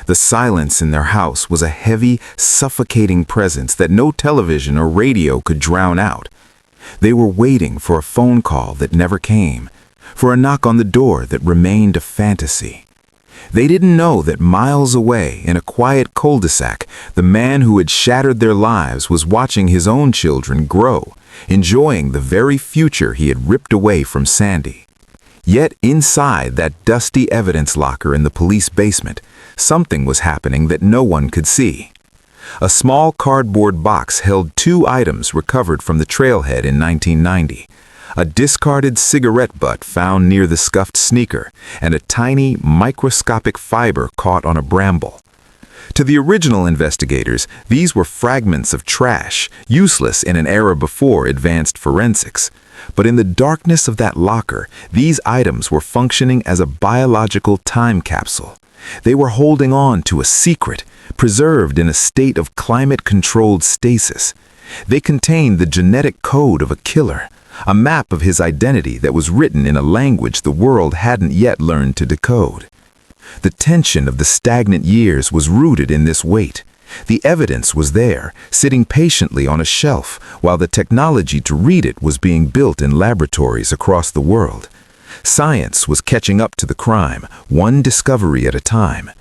The silence in their house was a heavy, suffocating presence that no television or radio could drown out. They were waiting for a phone call that never came, for a knock on the door that remained a fantasy. They didn't know that miles away, in a quiet cul-de-sac, the man who had shattered their lives was watching his own children grow, enjoying the very future he had ripped away from Sandy. Yet inside that dusty evidence locker in the police basement, something was happening that no one could see. A small cardboard box held 2 items recovered from the trailhead in 1990. A discarded cigarette butt found near the scuffed sneaker, and a tiny, microscopic fiber caught on a bramble. To the original investigators, these were fragments of trash, useless in an era before advanced forensics. But in the darkness of that locker, these items were functioning as a biological time capsule. They were holding on to a secret, preserved in a state of climate-controlled stasis. They contained the genetic code of a killer, a map of his identity that was written in a language the world hadn't yet learned to decode. The tension of the stagnant years was rooted in this weight. The evidence was there, sitting patiently on a shelf, while the technology to read it was being built in laboratories across the world. Science was catching up to the crime, one discovery at a time.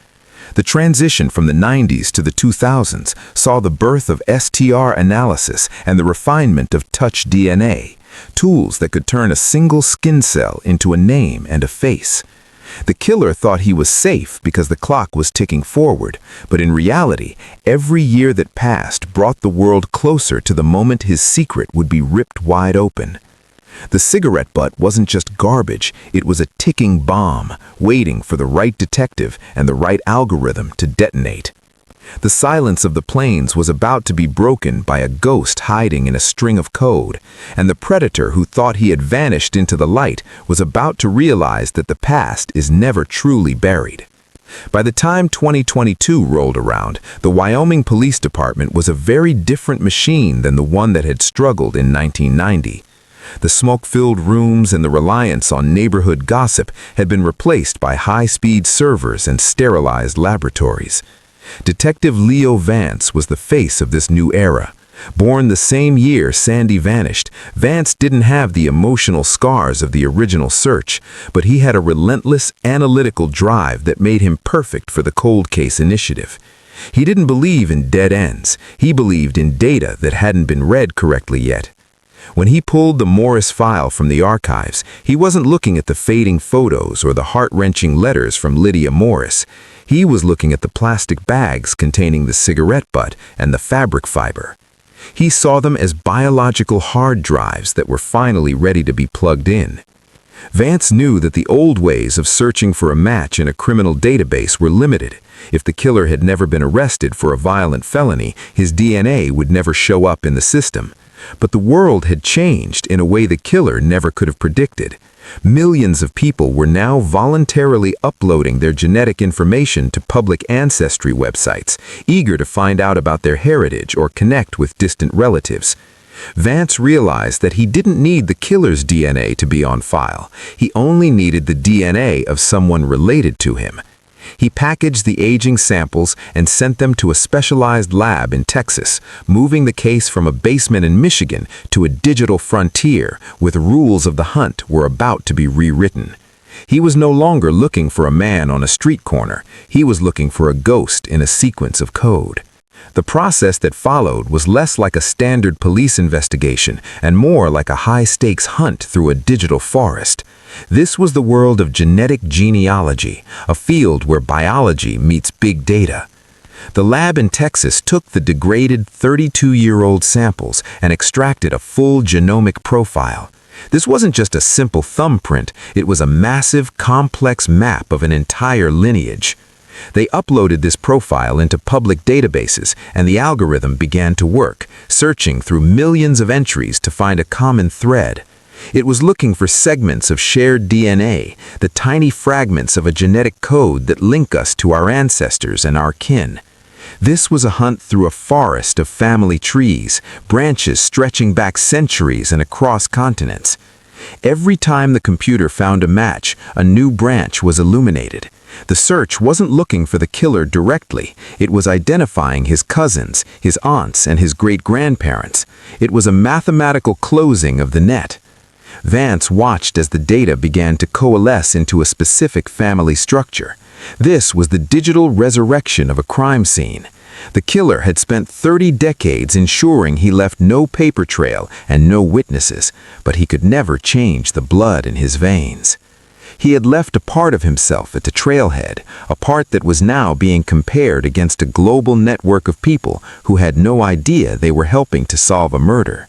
The transition from the 90s to the 2000s saw the birth of STR analysis and the refinement of touch DNA, tools that could turn a single skin cell into a name and a face. The killer thought he was safe because the clock was ticking forward, but in reality, every year that passed brought the world closer to the moment his secret would be ripped wide open. The cigarette butt wasn't just garbage, it was a ticking bomb, waiting for the right detective and the right algorithm to detonate. The silence of the plains was about to be broken by a ghost hiding in a string of code, and the predator who thought he had vanished into the light was about to realize that the past is never truly buried. By the time 2022 rolled around, the Wyoming Police Department was a very different machine than the one that had struggled in 1990. The smoke-filled rooms and the reliance on neighborhood gossip had been replaced by high-speed servers and sterilized laboratories. Detective Leo Vance was the face of this new era. Born the same year Sandy vanished, Vance didn't have the emotional scars of the original search, but he had a relentless, analytical drive that made him perfect for the cold case initiative. He didn't believe in dead ends. He believed in data that hadn't been read correctly yet. When he pulled the Morris file from the archives, he wasn't looking at the fading photos or the heart-wrenching letters from Lydia Morris. He was looking at the plastic bags containing the cigarette butt and the fabric fiber. He saw them as biological hard drives that were finally ready to be plugged in. Vance knew that the old ways of searching for a match in a criminal database were limited. If the killer had never been arrested for a violent felony, his DNA would never show up in the system. But the world had changed in a way the killer never could have predicted. Millions of people were now voluntarily uploading their genetic information to public ancestry websites, eager to find out about their heritage or connect with distant relatives. Vance realized that he didn't need the killer's DNA to be on file. He only needed the DNA of someone related to him. He packaged the aging samples and sent them to a specialized lab in Texas, moving the case from a basement in Michigan to a digital frontier where the rules of the hunt were about to be rewritten. He was no longer looking for a man on a street corner. He was looking for a ghost in a sequence of code. The process that followed was less like a standard police investigation and more like a high-stakes hunt through a digital forest. This was the world of genetic genealogy, a field where biology meets big data. The lab in Texas took the degraded 32-year-old samples and extracted a full genomic profile. This wasn't just a simple thumbprint, it was a massive, complex map of an entire lineage. They uploaded this profile into public databases, and the algorithm began to work, searching through millions of entries to find a common thread. It was looking for segments of shared DNA, the tiny fragments of a genetic code that link us to our ancestors and our kin. This was a hunt through a forest of family trees, branches stretching back centuries and across continents. Every time the computer found a match, a new branch was illuminated. The search wasn't looking for the killer directly. It was identifying his cousins, his aunts, and his great-grandparents. It was a mathematical closing of the net. Vance watched as the data began to coalesce into a specific family structure. This was the digital resurrection of a crime scene. The killer had spent 30 decades ensuring he left no paper trail and no witnesses, but he could never change the blood in his veins. He had left a part of himself at the trailhead, a part that was now being compared against a global network of people who had no idea they were helping to solve a murder.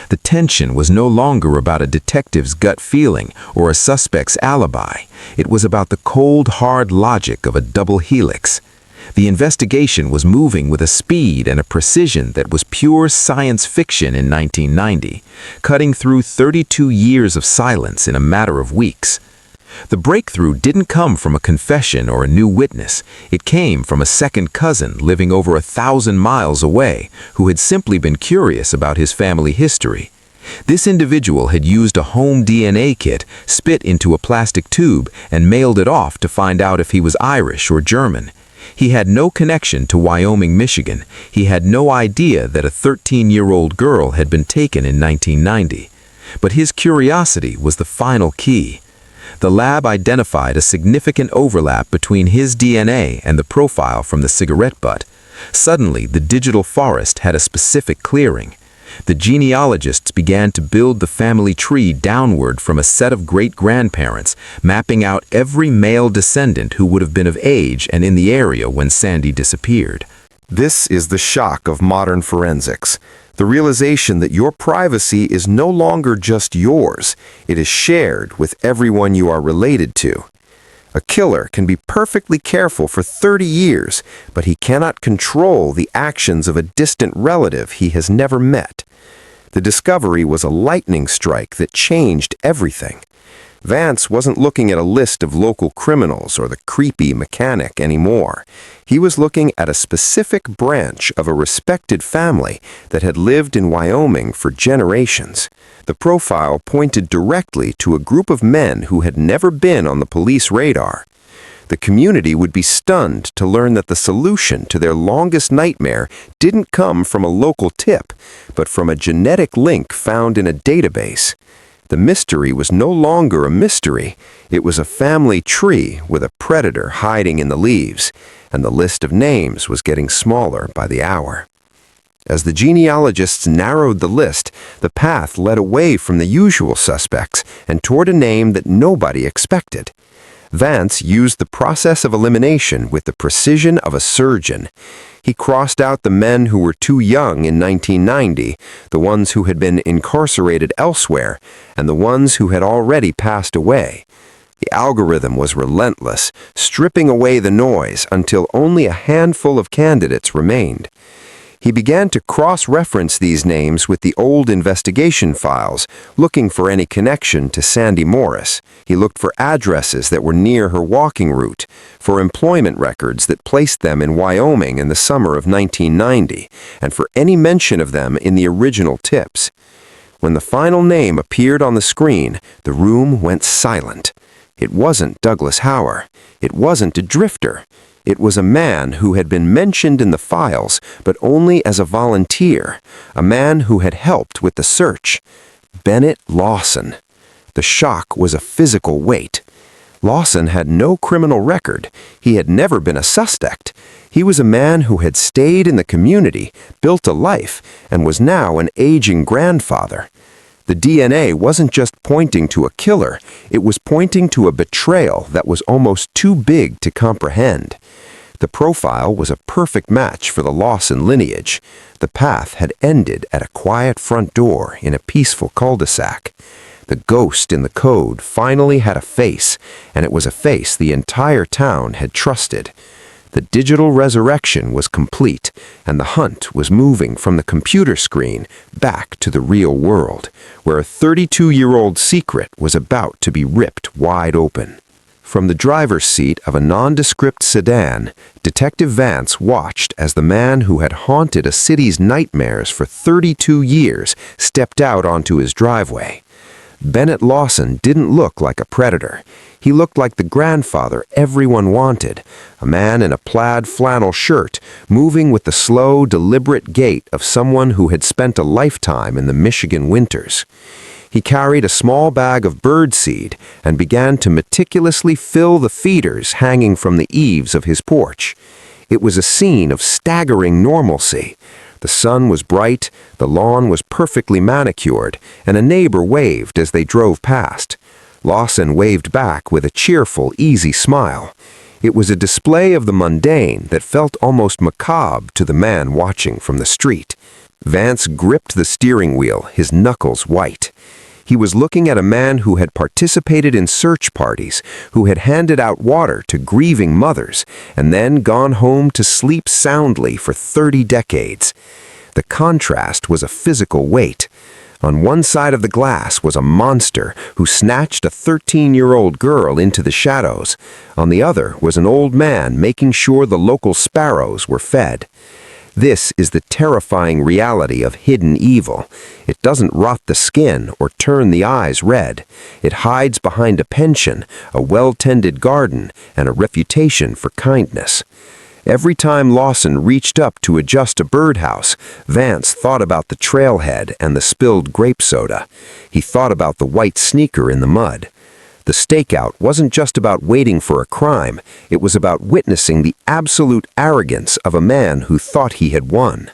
The tension was no longer about a detective's gut feeling or a suspect's alibi. It was about the cold, hard logic of a double helix. The investigation was moving with a speed and a precision that was pure science fiction in 1990, cutting through 32 years of silence in a matter of weeks. The breakthrough didn't come from a confession or a new witness. It came from a second cousin living over 1,000 miles away who had simply been curious about his family history. This individual had used a home DNA kit, spit into a plastic tube, and mailed it off to find out if he was Irish or German. He had no connection to Wyoming, Michigan. He had no idea that a 13-year-old girl had been taken in 1990. But his curiosity was the final key. The lab identified a significant overlap between his DNA and the profile from the cigarette butt. Suddenly, the digital forest had a specific clearing. The genealogists began to build the family tree downward from a set of great-grandparents, mapping out every male descendant who would have been of age and in the area when Sandy disappeared. This is the shock of modern forensics. The realization that your privacy is no longer just yours, it is shared with everyone you are related to. A killer can be perfectly careful for 30 years, but he cannot control the actions of a distant relative he has never met. The discovery was a lightning strike that changed everything. Vance wasn't looking at a list of local criminals or the creepy mechanic anymore. He was looking at a specific branch of a respected family that had lived in Wyoming for generations. The profile pointed directly to a group of men who had never been on the police radar. The community would be stunned to learn that the solution to their longest nightmare didn't come from a local tip, but from a genetic link found in a database. The mystery was no longer a mystery. It was a family tree with a predator hiding in the leaves, and the list of names was getting smaller by the hour. As the genealogists narrowed the list, the path led away from the usual suspects and toward a name that nobody expected. Vance used the process of elimination with the precision of a surgeon. He crossed out the men who were too young in 1990, the ones who had been incarcerated elsewhere, and the ones who had already passed away. The algorithm was relentless, stripping away the noise until only a handful of candidates remained. He began to cross-reference these names with the old investigation files, looking for any connection to Sandy Morris. He looked for addresses that were near her walking route, for employment records that placed them in Wyoming in the summer of 1990, and for any mention of them in the original tips. When the final name appeared on the screen, the room went silent. It wasn't Douglas Hauer. It wasn't a drifter. It was a man who had been mentioned in the files, but only as a volunteer, a man who had helped with the search. Bennett Lawson. The shock was a physical weight. Lawson had no criminal record. He had never been a suspect. He was a man who had stayed in the community, built a life, and was now an aging grandfather. The DNA wasn't just pointing to a killer, it was pointing to a betrayal that was almost too big to comprehend. The profile was a perfect match for the Lawson lineage. The path had ended at a quiet front door in a peaceful cul-de-sac. The ghost in the code finally had a face, and it was a face the entire town had trusted. The digital resurrection was complete, and the hunt was moving from the computer screen back to the real world, where a 32-year-old secret was about to be ripped wide open. From the driver's seat of a nondescript sedan, Detective Vance watched as the man who had haunted a city's nightmares for 32 years stepped out onto his driveway. Bennett Lawson didn't look like a predator. He looked like the grandfather everyone wanted, a man in a plaid flannel shirt, moving with the slow, deliberate gait of someone who had spent a lifetime in the Michigan winters. He carried a small bag of birdseed and began to meticulously fill the feeders hanging from the eaves of his porch. It was a scene of staggering normalcy. The sun was bright, the lawn was perfectly manicured, and a neighbor waved as they drove past. Lawson waved back with a cheerful, easy smile. It was a display of the mundane that felt almost macabre to the man watching from the street. Vance gripped the steering wheel, his knuckles white. He was looking at a man who had participated in search parties, who had handed out water to grieving mothers, and then gone home to sleep soundly for 30 decades. The contrast was a physical weight. On one side of the glass was a monster who snatched a 13-year-old girl into the shadows. On the other was an old man making sure the local sparrows were fed. This is the terrifying reality of hidden evil. It doesn't rot the skin or turn the eyes red. It hides behind a pension, a well-tended garden, and a reputation for kindness. Every time Lawson reached up to adjust a birdhouse, Vance thought about the trailhead and the spilled grape soda. He thought about the white sneaker in the mud. The stakeout wasn't just about waiting for a crime, it was about witnessing the absolute arrogance of a man who thought he had won.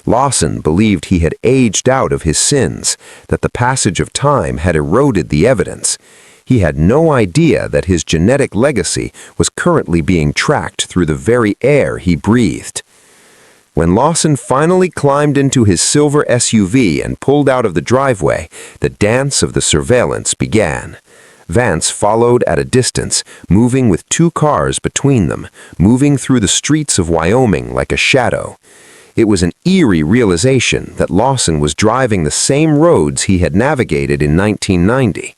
Lawson believed he had aged out of his sins, that the passage of time had eroded the evidence. He had no idea that his genetic legacy was currently being tracked through the very air he breathed. When Lawson finally climbed into his silver SUV and pulled out of the driveway, the dance of the surveillance began. Vance followed at a distance, moving with two cars between them, moving through the streets of Wyoming like a shadow. It was an eerie realization that Lawson was driving the same roads he had navigated in 1990.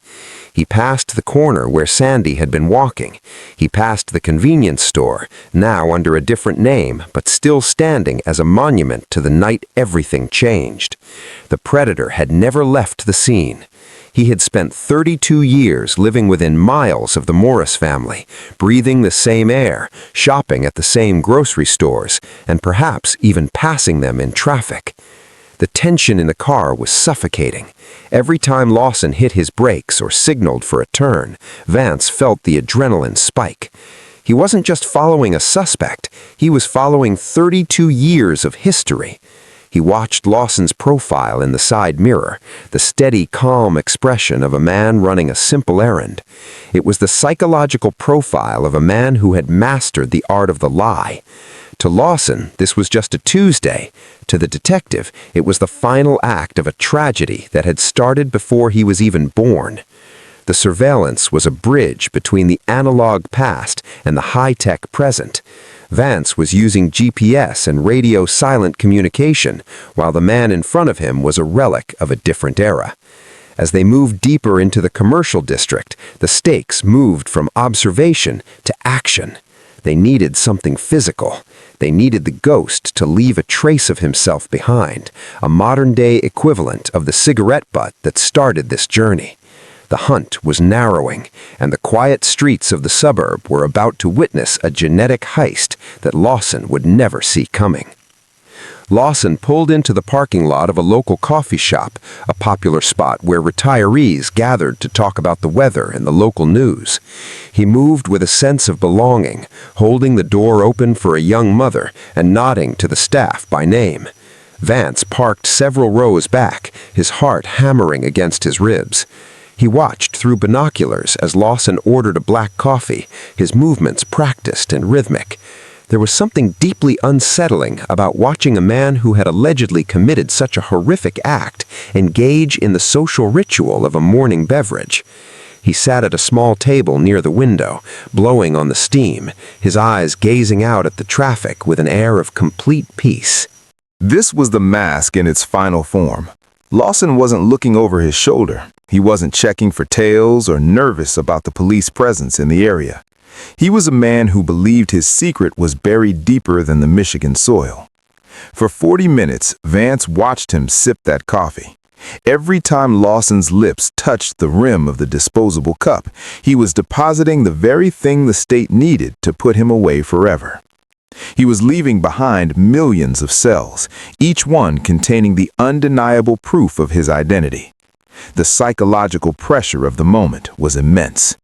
He passed the corner where Sandy had been walking. He passed the convenience store, now under a different name, but still standing as a monument to the night everything changed. The predator had never left the scene. He had spent 32 years living within miles of the Morris family, breathing the same air, shopping at the same grocery stores, and perhaps even passing them in traffic. The tension in the car was suffocating. Every time Lawson hit his brakes or signaled for a turn, Vance felt the adrenaline spike. He wasn't just following a suspect, he was following 32 years of history. He watched Lawson's profile in the side mirror, the steady, calm expression of a man running a simple errand. It was the psychological profile of a man who had mastered the art of the lie. To Lawson, this was just a Tuesday. To the detective, it was the final act of a tragedy that had started before he was even born. The surveillance was a bridge between the analog past and the high-tech present. Vance was using GPS and radio silent communication, while the man in front of him was a relic of a different era. As they moved deeper into the commercial district, the stakes moved from observation to action. They needed something physical. They needed the ghost to leave a trace of himself behind, a modern-day equivalent of the cigarette butt that started this journey. The hunt was narrowing, and the quiet streets of the suburb were about to witness a genetic heist that Lawson would never see coming. Lawson pulled into the parking lot of a local coffee shop, a popular spot where retirees gathered to talk about the weather and the local news. He moved with a sense of belonging, holding the door open for a young mother and nodding to the staff by name. Vance parked several rows back, his heart hammering against his ribs. He watched through binoculars as Lawson ordered a black coffee, his movements practiced and rhythmic. There was something deeply unsettling about watching a man who had allegedly committed such a horrific act engage in the social ritual of a morning beverage. He sat at a small table near the window, blowing on the steam, his eyes gazing out at the traffic with an air of complete peace. This was the mask in its final form. Lawson wasn't looking over his shoulder. He wasn't checking for tails or nervous about the police presence in the area. He was a man who believed his secret was buried deeper than the Michigan soil. For 40 minutes, Vance watched him sip that coffee. Every time Lawson's lips touched the rim of the disposable cup, he was depositing the very thing the state needed to put him away forever. He was leaving behind millions of cells, each one containing the undeniable proof of his identity. The psychological pressure of the moment was immense.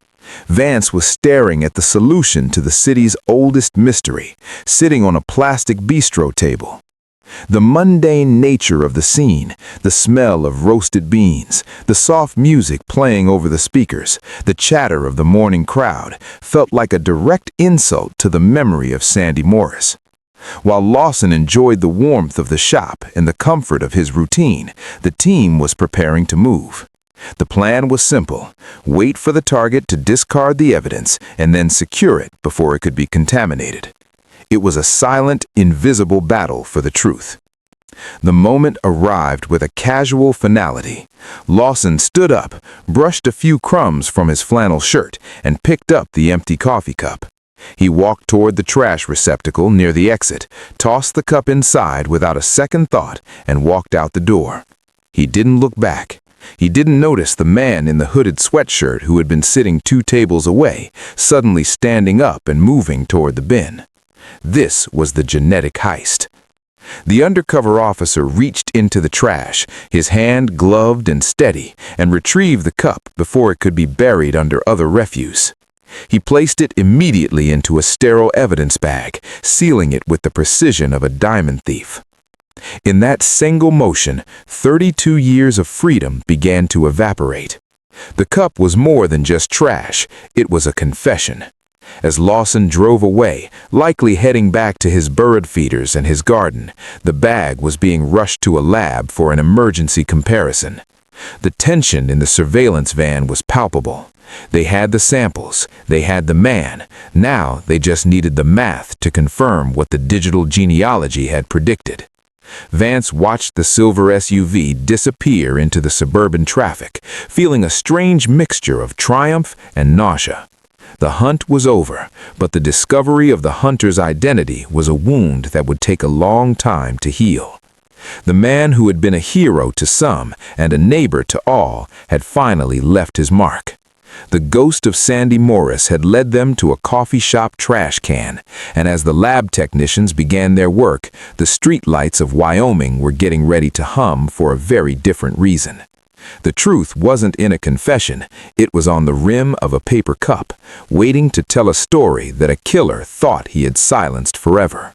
Vance was staring at the solution to the city's oldest mystery, sitting on a plastic bistro table. The mundane nature of the scene, the smell of roasted beans, the soft music playing over the speakers, the chatter of the morning crowd, felt like a direct insult to the memory of Sandy Morris. While Lawson enjoyed the warmth of the shop and the comfort of his routine, the team was preparing to move. The plan was simple: wait for the target to discard the evidence and then secure it before it could be contaminated. It was a silent, invisible battle for the truth. The moment arrived with a casual finality. Lawson stood up, brushed a few crumbs from his flannel shirt, and picked up the empty coffee cup. He walked toward the trash receptacle near the exit, tossed the cup inside without a second thought, and walked out the door. He didn't look back. He didn't notice the man in the hooded sweatshirt who had been sitting 2 tables away, suddenly standing up and moving toward the bin. This was the genetic heist. The undercover officer reached into the trash, his hand gloved and steady, and retrieved the cup before it could be buried under other refuse. He placed it immediately into a sterile evidence bag, sealing it with the precision of a diamond thief. In that single motion, 32 years of freedom began to evaporate. The cup was more than just trash, it was a confession. As Lawson drove away, likely heading back to his bird feeders and his garden, the bag was being rushed to a lab for an emergency comparison. The tension in the surveillance van was palpable. They had the samples, they had the man. Now they just needed the math to confirm what the digital genealogy had predicted. Vance watched the silver SUV disappear into the suburban traffic, feeling a strange mixture of triumph and nausea. The hunt was over, but the discovery of the hunter's identity was a wound that would take a long time to heal. The man who had been a hero to some and a neighbor to all had finally left his mark. The ghost of Sandy Morris had led them to a coffee shop trash can, and as the lab technicians began their work, the streetlights of Wyoming were getting ready to hum for a very different reason. The truth wasn't in a confession, it was on the rim of a paper cup, waiting to tell a story that a killer thought he had silenced forever.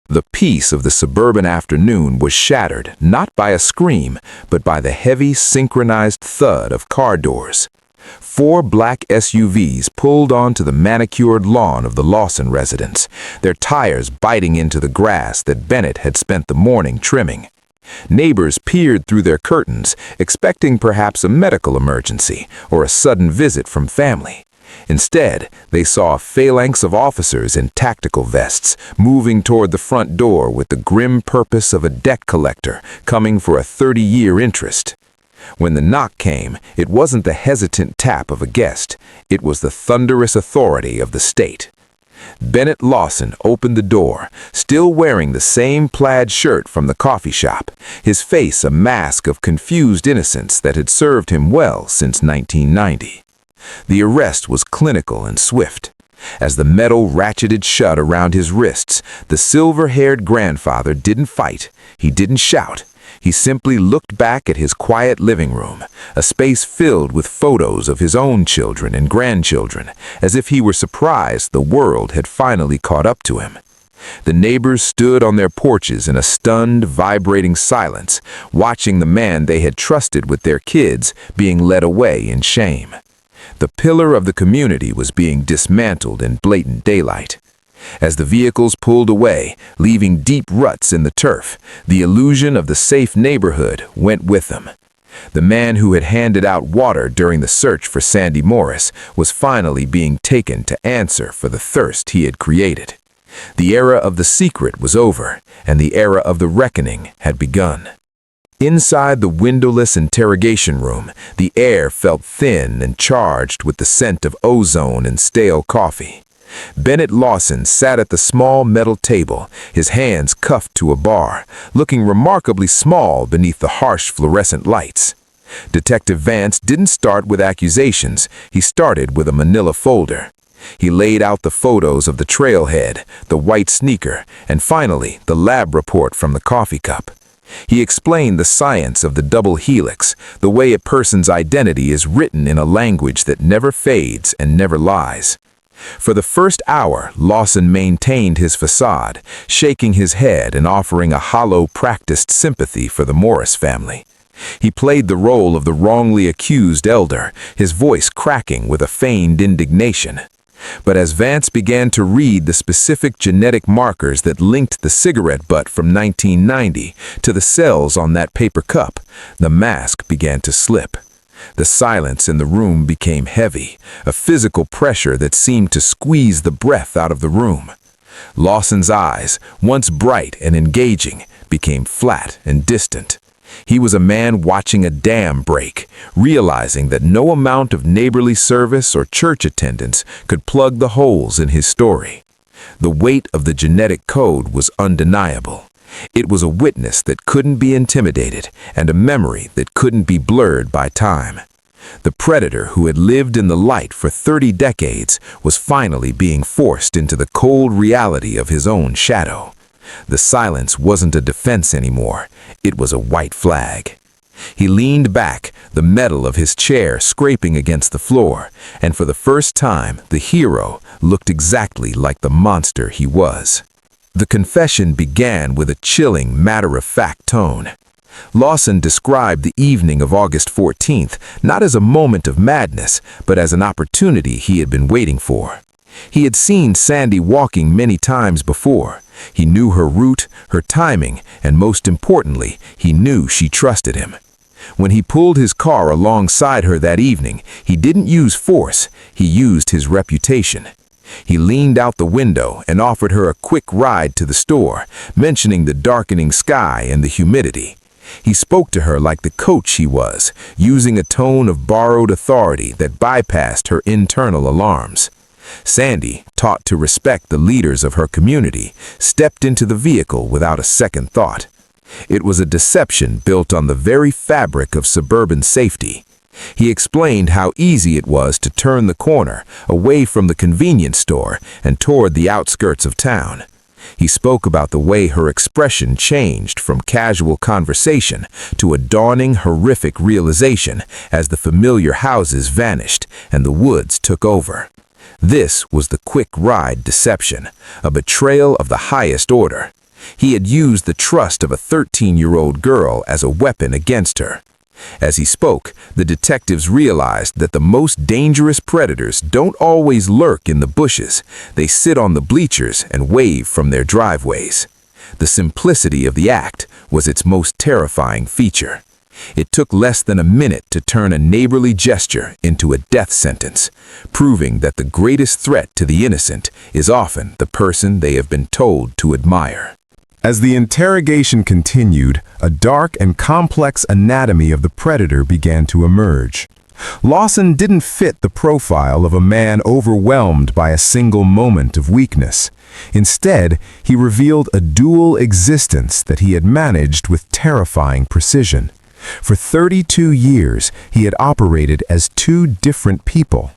The peace of the suburban afternoon was shattered not by a scream, but by the heavy, synchronized thud of car doors. 4 black SUVs pulled onto the manicured lawn of the Lawson residence, their tires biting into the grass that Bennett had spent the morning trimming. Neighbors peered through their curtains, expecting perhaps a medical emergency or a sudden visit from family. Instead, they saw a phalanx of officers in tactical vests moving toward the front door with the grim purpose of a debt collector coming for a 30-year interest. When the knock came, it wasn't the hesitant tap of a guest. It was the thunderous authority of the state. Bennett Lawson opened the door, still wearing the same plaid shirt from the coffee shop, his face a mask of confused innocence that had served him well since 1990. The arrest was clinical and swift. As the metal ratcheted shut around his wrists, the silver-haired grandfather didn't fight, he didn't shout. He simply looked back at his quiet living room, a space filled with photos of his own children and grandchildren, as if he were surprised the world had finally caught up to him. The neighbors stood on their porches in a stunned, vibrating silence, watching the man they had trusted with their kids being led away in shame. The pillar of the community was being dismantled in blatant daylight. As the vehicles pulled away, leaving deep ruts in the turf, the illusion of the safe neighborhood went with them. The man who had handed out water during the search for Sandy Morris was finally being taken to answer for the thirst he had created. The era of the secret was over, and the era of the reckoning had begun. Inside the windowless interrogation room, the air felt thin and charged with the scent of ozone and stale coffee. Bennett Lawson sat at the small metal table, his hands cuffed to a bar, looking remarkably small beneath the harsh fluorescent lights. Detective Vance didn't start with accusations, he started with a manila folder. He laid out the photos of the trailhead, the white sneaker, and finally the lab report from the coffee cup. He explained the science of the double helix, the way a person's identity is written in a language that never fades and never lies. For the first hour, Lawson maintained his facade, shaking his head and offering a hollow, practiced sympathy for the Morris family. He played the role of the wrongly accused elder, his voice cracking with a feigned indignation. But as Vance began to read the specific genetic markers that linked the cigarette butt from 1990 to the cells on that paper cup, the mask began to slip. The silence in the room became heavy, a physical pressure that seemed to squeeze the breath out of the room. Lawson's eyes, once bright and engaging, became flat and distant. He was a man watching a dam break, realizing that no amount of neighborly service or church attendance could plug the holes in his story. The weight of the genetic code was undeniable. It was a witness that couldn't be intimidated and a memory that couldn't be blurred by time. The predator who had lived in the light for 30 decades was finally being forced into the cold reality of his own shadow. The silence wasn't a defense anymore. It was a white flag. He leaned back, the metal of his chair scraping against the floor, and for the first time, the hero looked exactly like the monster he was. The confession began with a chilling, matter-of-fact tone. Lawson described the evening of August 14th not as a moment of madness, but as an opportunity he had been waiting for. He had seen Sandy walking many times before. He knew her route, her timing, and most importantly, he knew she trusted him. When he pulled his car alongside her that evening, he didn't use force, he used his reputation. He leaned out the window and offered her a quick ride to the store, mentioning the darkening sky and the humidity. He spoke to her like the coach he was, using a tone of borrowed authority that bypassed her internal alarms. Sandy, taught to respect the leaders of her community, stepped into the vehicle without a second thought. It was a deception built on the very fabric of suburban safety. He explained how easy it was to turn the corner, away from the convenience store and toward the outskirts of town. He spoke about the way her expression changed from casual conversation to a dawning, horrific realization as the familiar houses vanished and the woods took over. This was the quick ride deception, a betrayal of the highest order. He had used the trust of a 13-year-old girl as a weapon against her. As he spoke, the detectives realized that the most dangerous predators don't always lurk in the bushes. They sit on the bleachers and wave from their driveways. The simplicity of the act was its most terrifying feature. It took less than a minute to turn a neighborly gesture into a death sentence, proving that the greatest threat to the innocent is often the person they have been told to admire. As the interrogation continued, a dark and complex anatomy of the predator began to emerge. Lawson didn't fit the profile of a man overwhelmed by a single moment of weakness. Instead, he revealed a dual existence that he had managed with terrifying precision. For 32 years, he had operated as two different people.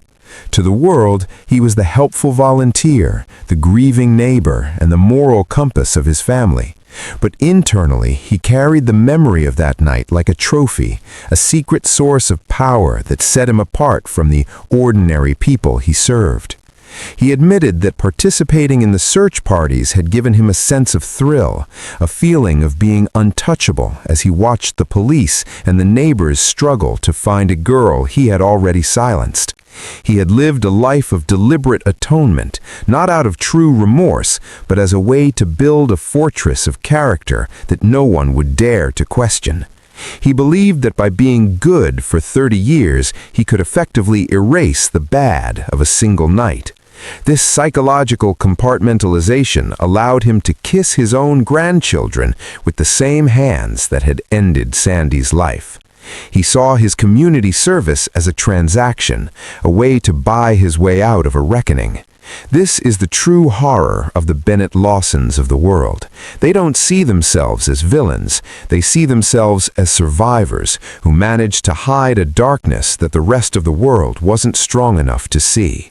To the world, he was the helpful volunteer, the grieving neighbor, and the moral compass of his family. But internally, he carried the memory of that night like a trophy, a secret source of power that set him apart from the ordinary people he served. He admitted that participating in the search parties had given him a sense of thrill, a feeling of being untouchable as he watched the police and the neighbors struggle to find a girl he had already silenced. He had lived a life of deliberate atonement, not out of true remorse, but as a way to build a fortress of character that no one would dare to question. He believed that by being good for 30 years, he could effectively erase the bad of a single night. This psychological compartmentalization allowed him to kiss his own grandchildren with the same hands that had ended Sandy's life. He saw his community service as a transaction, a way to buy his way out of a reckoning. This is the true horror of the Bennett Lawsons of the world. They don't see themselves as villains. They see themselves as survivors who managed to hide a darkness that the rest of the world wasn't strong enough to see.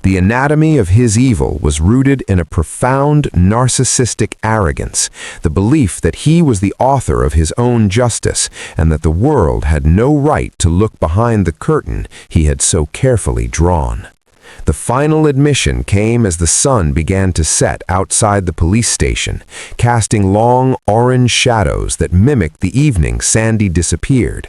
The anatomy of his evil was rooted in a profound narcissistic arrogance, the belief that he was the author of his own justice and that the world had no right to look behind the curtain he had so carefully drawn. The final admission came as the sun began to set outside the police station, casting long orange shadows that mimicked the evening Sandy disappeared.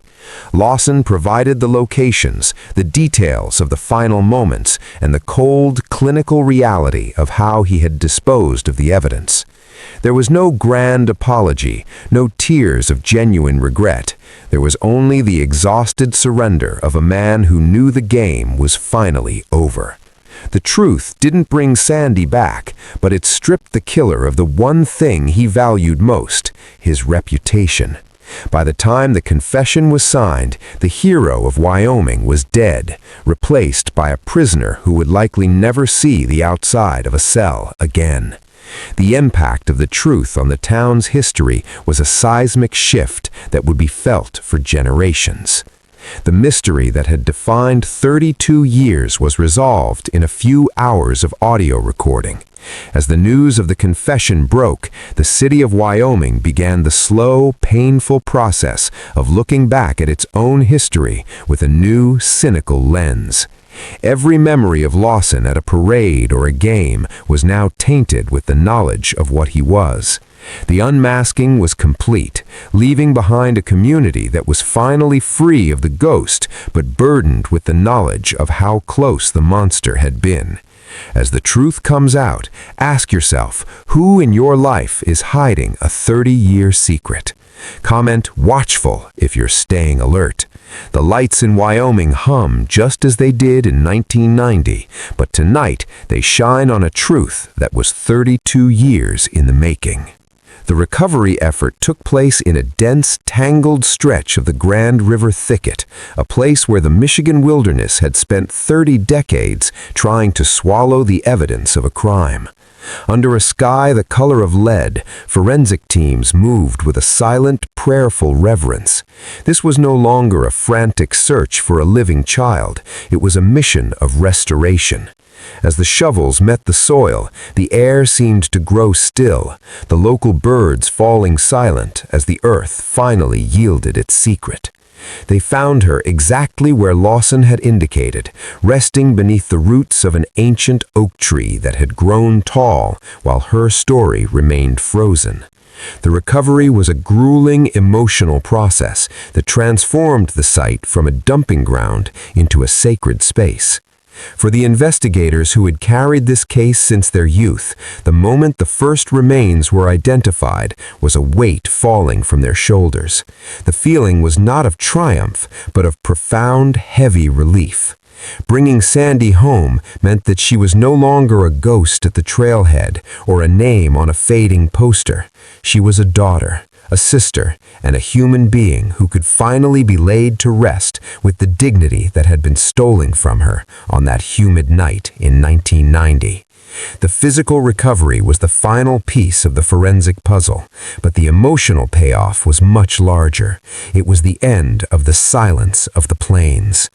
Lawson provided the locations, the details of the final moments, and the cold, clinical reality of how he had disposed of the evidence. There was no grand apology, no tears of genuine regret. There was only the exhausted surrender of a man who knew the game was finally over. The truth didn't bring Sandy back, but it stripped the killer of the one thing he valued most, his reputation. By the time the confession was signed, the hero of Wyoming was dead, replaced by a prisoner who would likely never see the outside of a cell again. The impact of the truth on the town's history was a seismic shift that would be felt for generations. The mystery that had defined 32 years was resolved in a few hours of audio recording. As the news of the confession broke, the city of Wyoming began the slow, painful process of looking back at its own history with a new, cynical lens. Every memory of Lawson at a parade or a game was now tainted with the knowledge of what he was. The unmasking was complete, leaving behind a community that was finally free of the ghost, but burdened with the knowledge of how close the monster had been. As the truth comes out, ask yourself, who in your life is hiding a 30-year secret? Comment watchful if you're staying alert. The lights in Wyoming hum just as they did in 1990, but tonight they shine on a truth that was 32 years in the making. The recovery effort took place in a dense, tangled stretch of the Grand River thicket, a place where the Michigan wilderness had spent 30 decades trying to swallow the evidence of a crime. Under a sky the color of lead, forensic teams moved with a silent, prayerful reverence. This was no longer a frantic search for a living child. It was a mission of restoration. As the shovels met the soil, the air seemed to grow still, the local birds falling silent as the earth finally yielded its secret. They found her exactly where Lawson had indicated, resting beneath the roots of an ancient oak tree that had grown tall while her story remained frozen. The recovery was a grueling emotional process that transformed the site from a dumping ground into a sacred space. For the investigators who had carried this case since their youth, the moment the first remains were identified was a weight falling from their shoulders. The feeling was not of triumph, but of profound, heavy relief. Bringing Sandy home meant that she was no longer a ghost at the trailhead or a name on a fading poster. She was a daughter, a sister, and a human being who could finally be laid to rest with the dignity that had been stolen from her on that humid night in 1990. The physical recovery was the final piece of the forensic puzzle, but the emotional payoff was much larger. It was the end of the silence of the plains.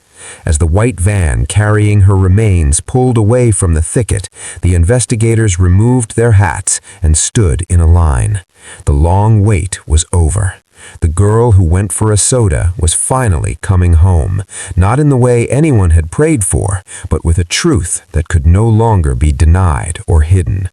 As the white van carrying her remains pulled away from the thicket, the investigators removed their hats and stood in a line. The long wait was over. The girl who went for a soda was finally coming home, not in the way anyone had prayed for, but with a truth that could no longer be denied or hidden.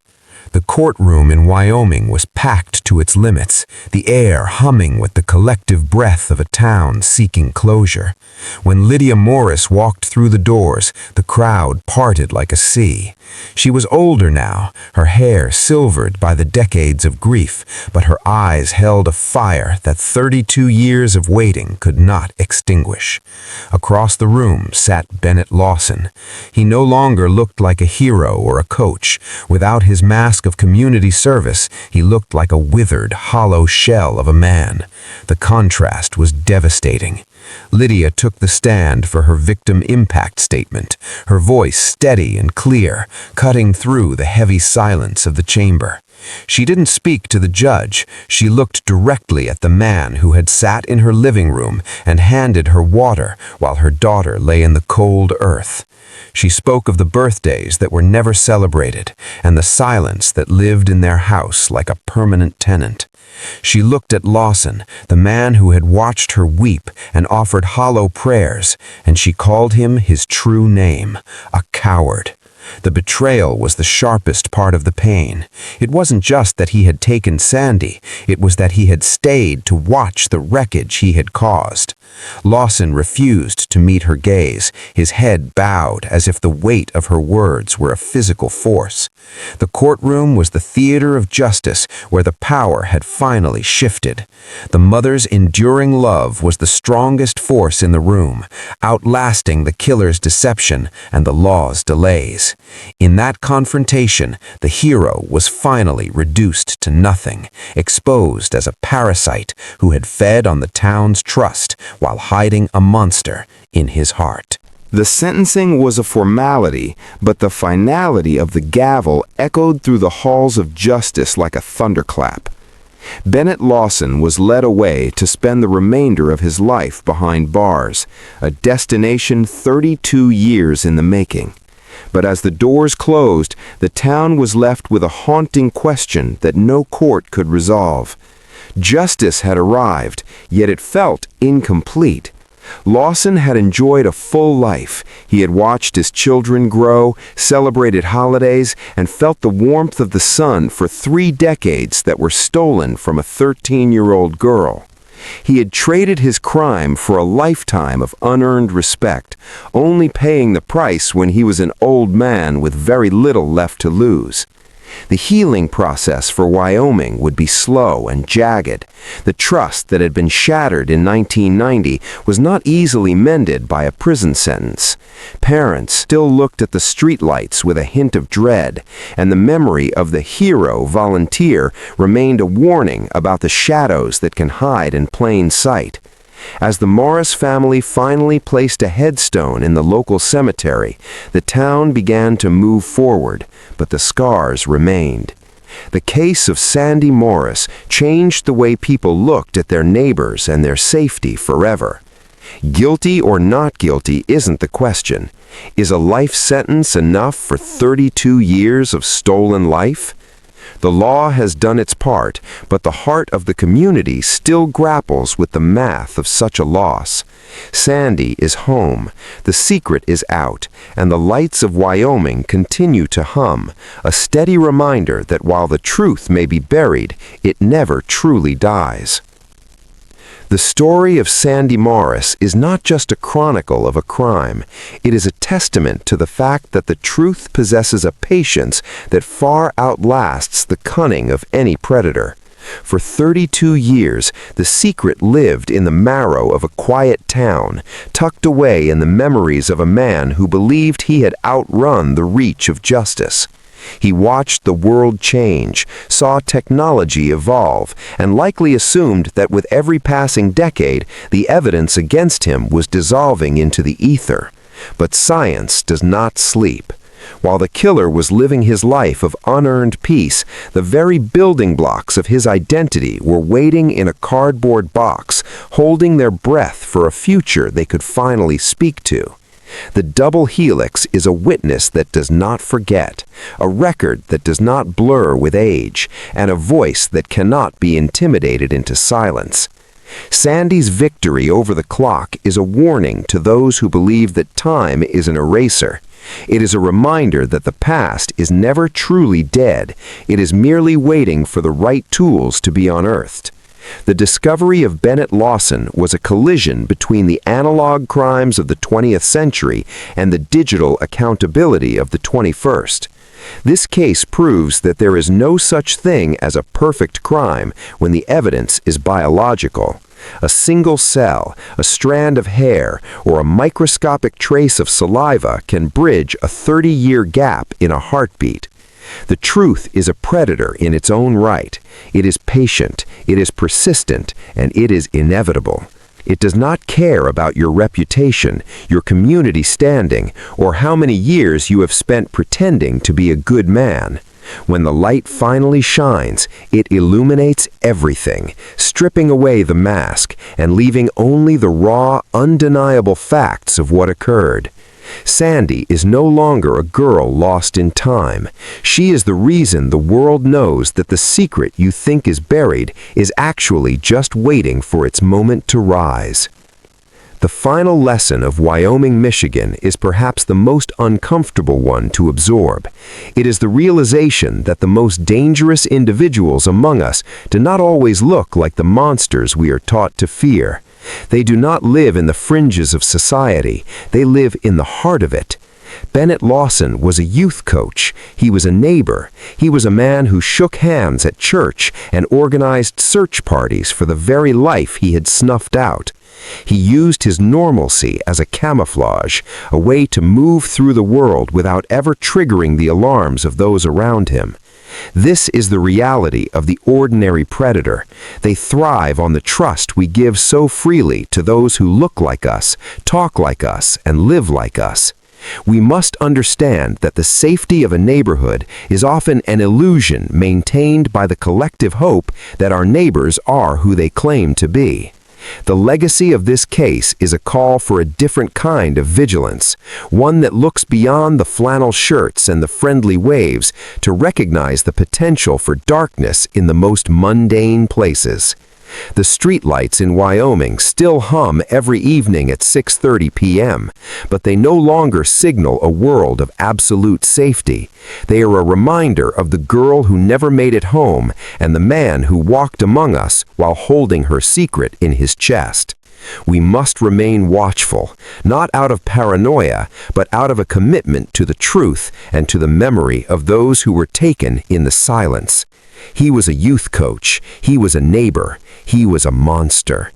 The courtroom in Wyoming was packed to its limits, the air humming with the collective breath of a town seeking closure. When Lydia Morris walked through the doors, the crowd parted like a sea. She was older now, her hair silvered by the decades of grief, but her eyes held a fire that 32 years of waiting could not extinguish. Across the room sat Bennett Lawson. He no longer looked like a hero or a coach. Without his mask of community service, he looked like a withered, hollow shell of a man. The contrast was devastating. Lydia took the stand for her victim impact statement, her voice steady and clear, cutting through the heavy silence of the chamber. She didn't speak to the judge. She looked directly at the man who had sat in her living room and handed her water while her daughter lay in the cold earth. She spoke of the birthdays that were never celebrated and the silence that lived in their house like a permanent tenant. She looked at Lawson, the man who had watched her weep and offered hollow prayers, and she called him his true name, a coward. The betrayal was the sharpest part of the pain. It wasn't just that he had taken Sandy, it was that he had stayed to watch the wreckage he had caused. Lawson refused to meet her gaze, his head bowed as if the weight of her words were a physical force. The courtroom was the theater of justice where the power had finally shifted. The mother's enduring love was the strongest force in the room, outlasting the killer's deception and the law's delays. In that confrontation, the hero was finally reduced to nothing, exposed as a parasite who had fed on the town's trust while hiding a monster in his heart. The sentencing was a formality, but the finality of the gavel echoed through the halls of justice like a thunderclap. Bennett Lawson was led away to spend the remainder of his life behind bars, a destination 32 years in the making. But as the doors closed, the town was left with a haunting question that no court could resolve. Justice had arrived, yet it felt incomplete. Lawson had enjoyed a full life. He had watched his children grow, celebrated holidays, and felt the warmth of the sun for 3 decades that were stolen from a 13-year-old girl. He had traded his crime for a lifetime of unearned respect, only paying the price when he was an old man with very little left to lose. The healing process for Wyoming would be slow and jagged. The trust that had been shattered in 1990 was not easily mended by a prison sentence. Parents still looked at the streetlights with a hint of dread, and the memory of the hero volunteer remained a warning about the shadows that can hide in plain sight. As the Morris family finally placed a headstone in the local cemetery, the town began to move forward, but the scars remained. The case of Sandy Morris changed the way people looked at their neighbors and their safety forever. Guilty or not guilty isn't the question. Is a life sentence enough for 32 years of stolen life? The law has done its part, but the heart of the community still grapples with the math of such a loss. Sandy is home, the secret is out, and the lights of Wyoming continue to hum, a steady reminder that while the truth may be buried, it never truly dies. The story of Sandy Morris is not just a chronicle of a crime. It is a testament to the fact that the truth possesses a patience that far outlasts the cunning of any predator. For 32 years, the secret lived in the marrow of a quiet town, tucked away in the memories of a man who believed he had outrun the reach of justice. He watched the world change, saw technology evolve, and likely assumed that with every passing decade, the evidence against him was dissolving into the ether. But science does not sleep. While the killer was living his life of unearned peace, the very building blocks of his identity were waiting in a cardboard box, holding their breath for a future they could finally speak to. The double helix is a witness that does not forget, a record that does not blur with age, and a voice that cannot be intimidated into silence. Sandy's victory over the clock is a warning to those who believe that time is an eraser. It is a reminder that the past is never truly dead. It is merely waiting for the right tools to be unearthed. The discovery of Bennett Lawson was a collision between the analog crimes of the 20th century and the digital accountability of the 21st. This case proves that there is no such thing as a perfect crime when the evidence is biological. A single cell, a strand of hair, or a microscopic trace of saliva can bridge a 30-year gap in a heartbeat. The truth is a predator in its own right. It is patient, it is persistent, and it is inevitable. It does not care about your reputation, your community standing, or how many years you have spent pretending to be a good man. When the light finally shines, it illuminates everything, stripping away the mask and leaving only the raw, undeniable facts of what occurred. Sandy is no longer a girl lost in time. She is the reason the world knows that the secret you think is buried is actually just waiting for its moment to rise. The final lesson of Wyoming, Michigan is perhaps the most uncomfortable one to absorb. It is the realization that the most dangerous individuals among us do not always look like the monsters we are taught to fear. They do not live in the fringes of society. They live in the heart of it. Bennett Lawson was a youth coach. He was a neighbor. He was a man who shook hands at church and organized search parties for the very life he had snuffed out. He used his normalcy as a camouflage, a way to move through the world without ever triggering the alarms of those around him. This is the reality of the ordinary predator. They thrive on the trust we give so freely to those who look like us, talk like us, and live like us. We must understand that the safety of a neighborhood is often an illusion maintained by the collective hope that our neighbors are who they claim to be. The legacy of this case is a call for a different kind of vigilance, one that looks beyond the flannel shirts and the friendly waves to recognize the potential for darkness in the most mundane places. The streetlights in Wyoming still hum every evening at 6:30 p.m., but they no longer signal a world of absolute safety. They are a reminder of the girl who never made it home and the man who walked among us while holding her secret in his chest. We must remain watchful, not out of paranoia, but out of a commitment to the truth and to the memory of those who were taken in the silence. He was a youth coach. He was a neighbor. He was a monster.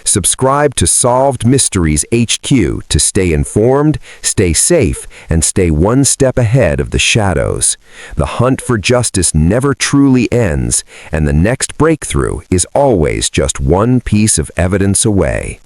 Subscribe to Solved Mysteries HQ to stay informed, stay safe, and stay one step ahead of the shadows. The hunt for justice never truly ends, and the next breakthrough is always just one piece of evidence away.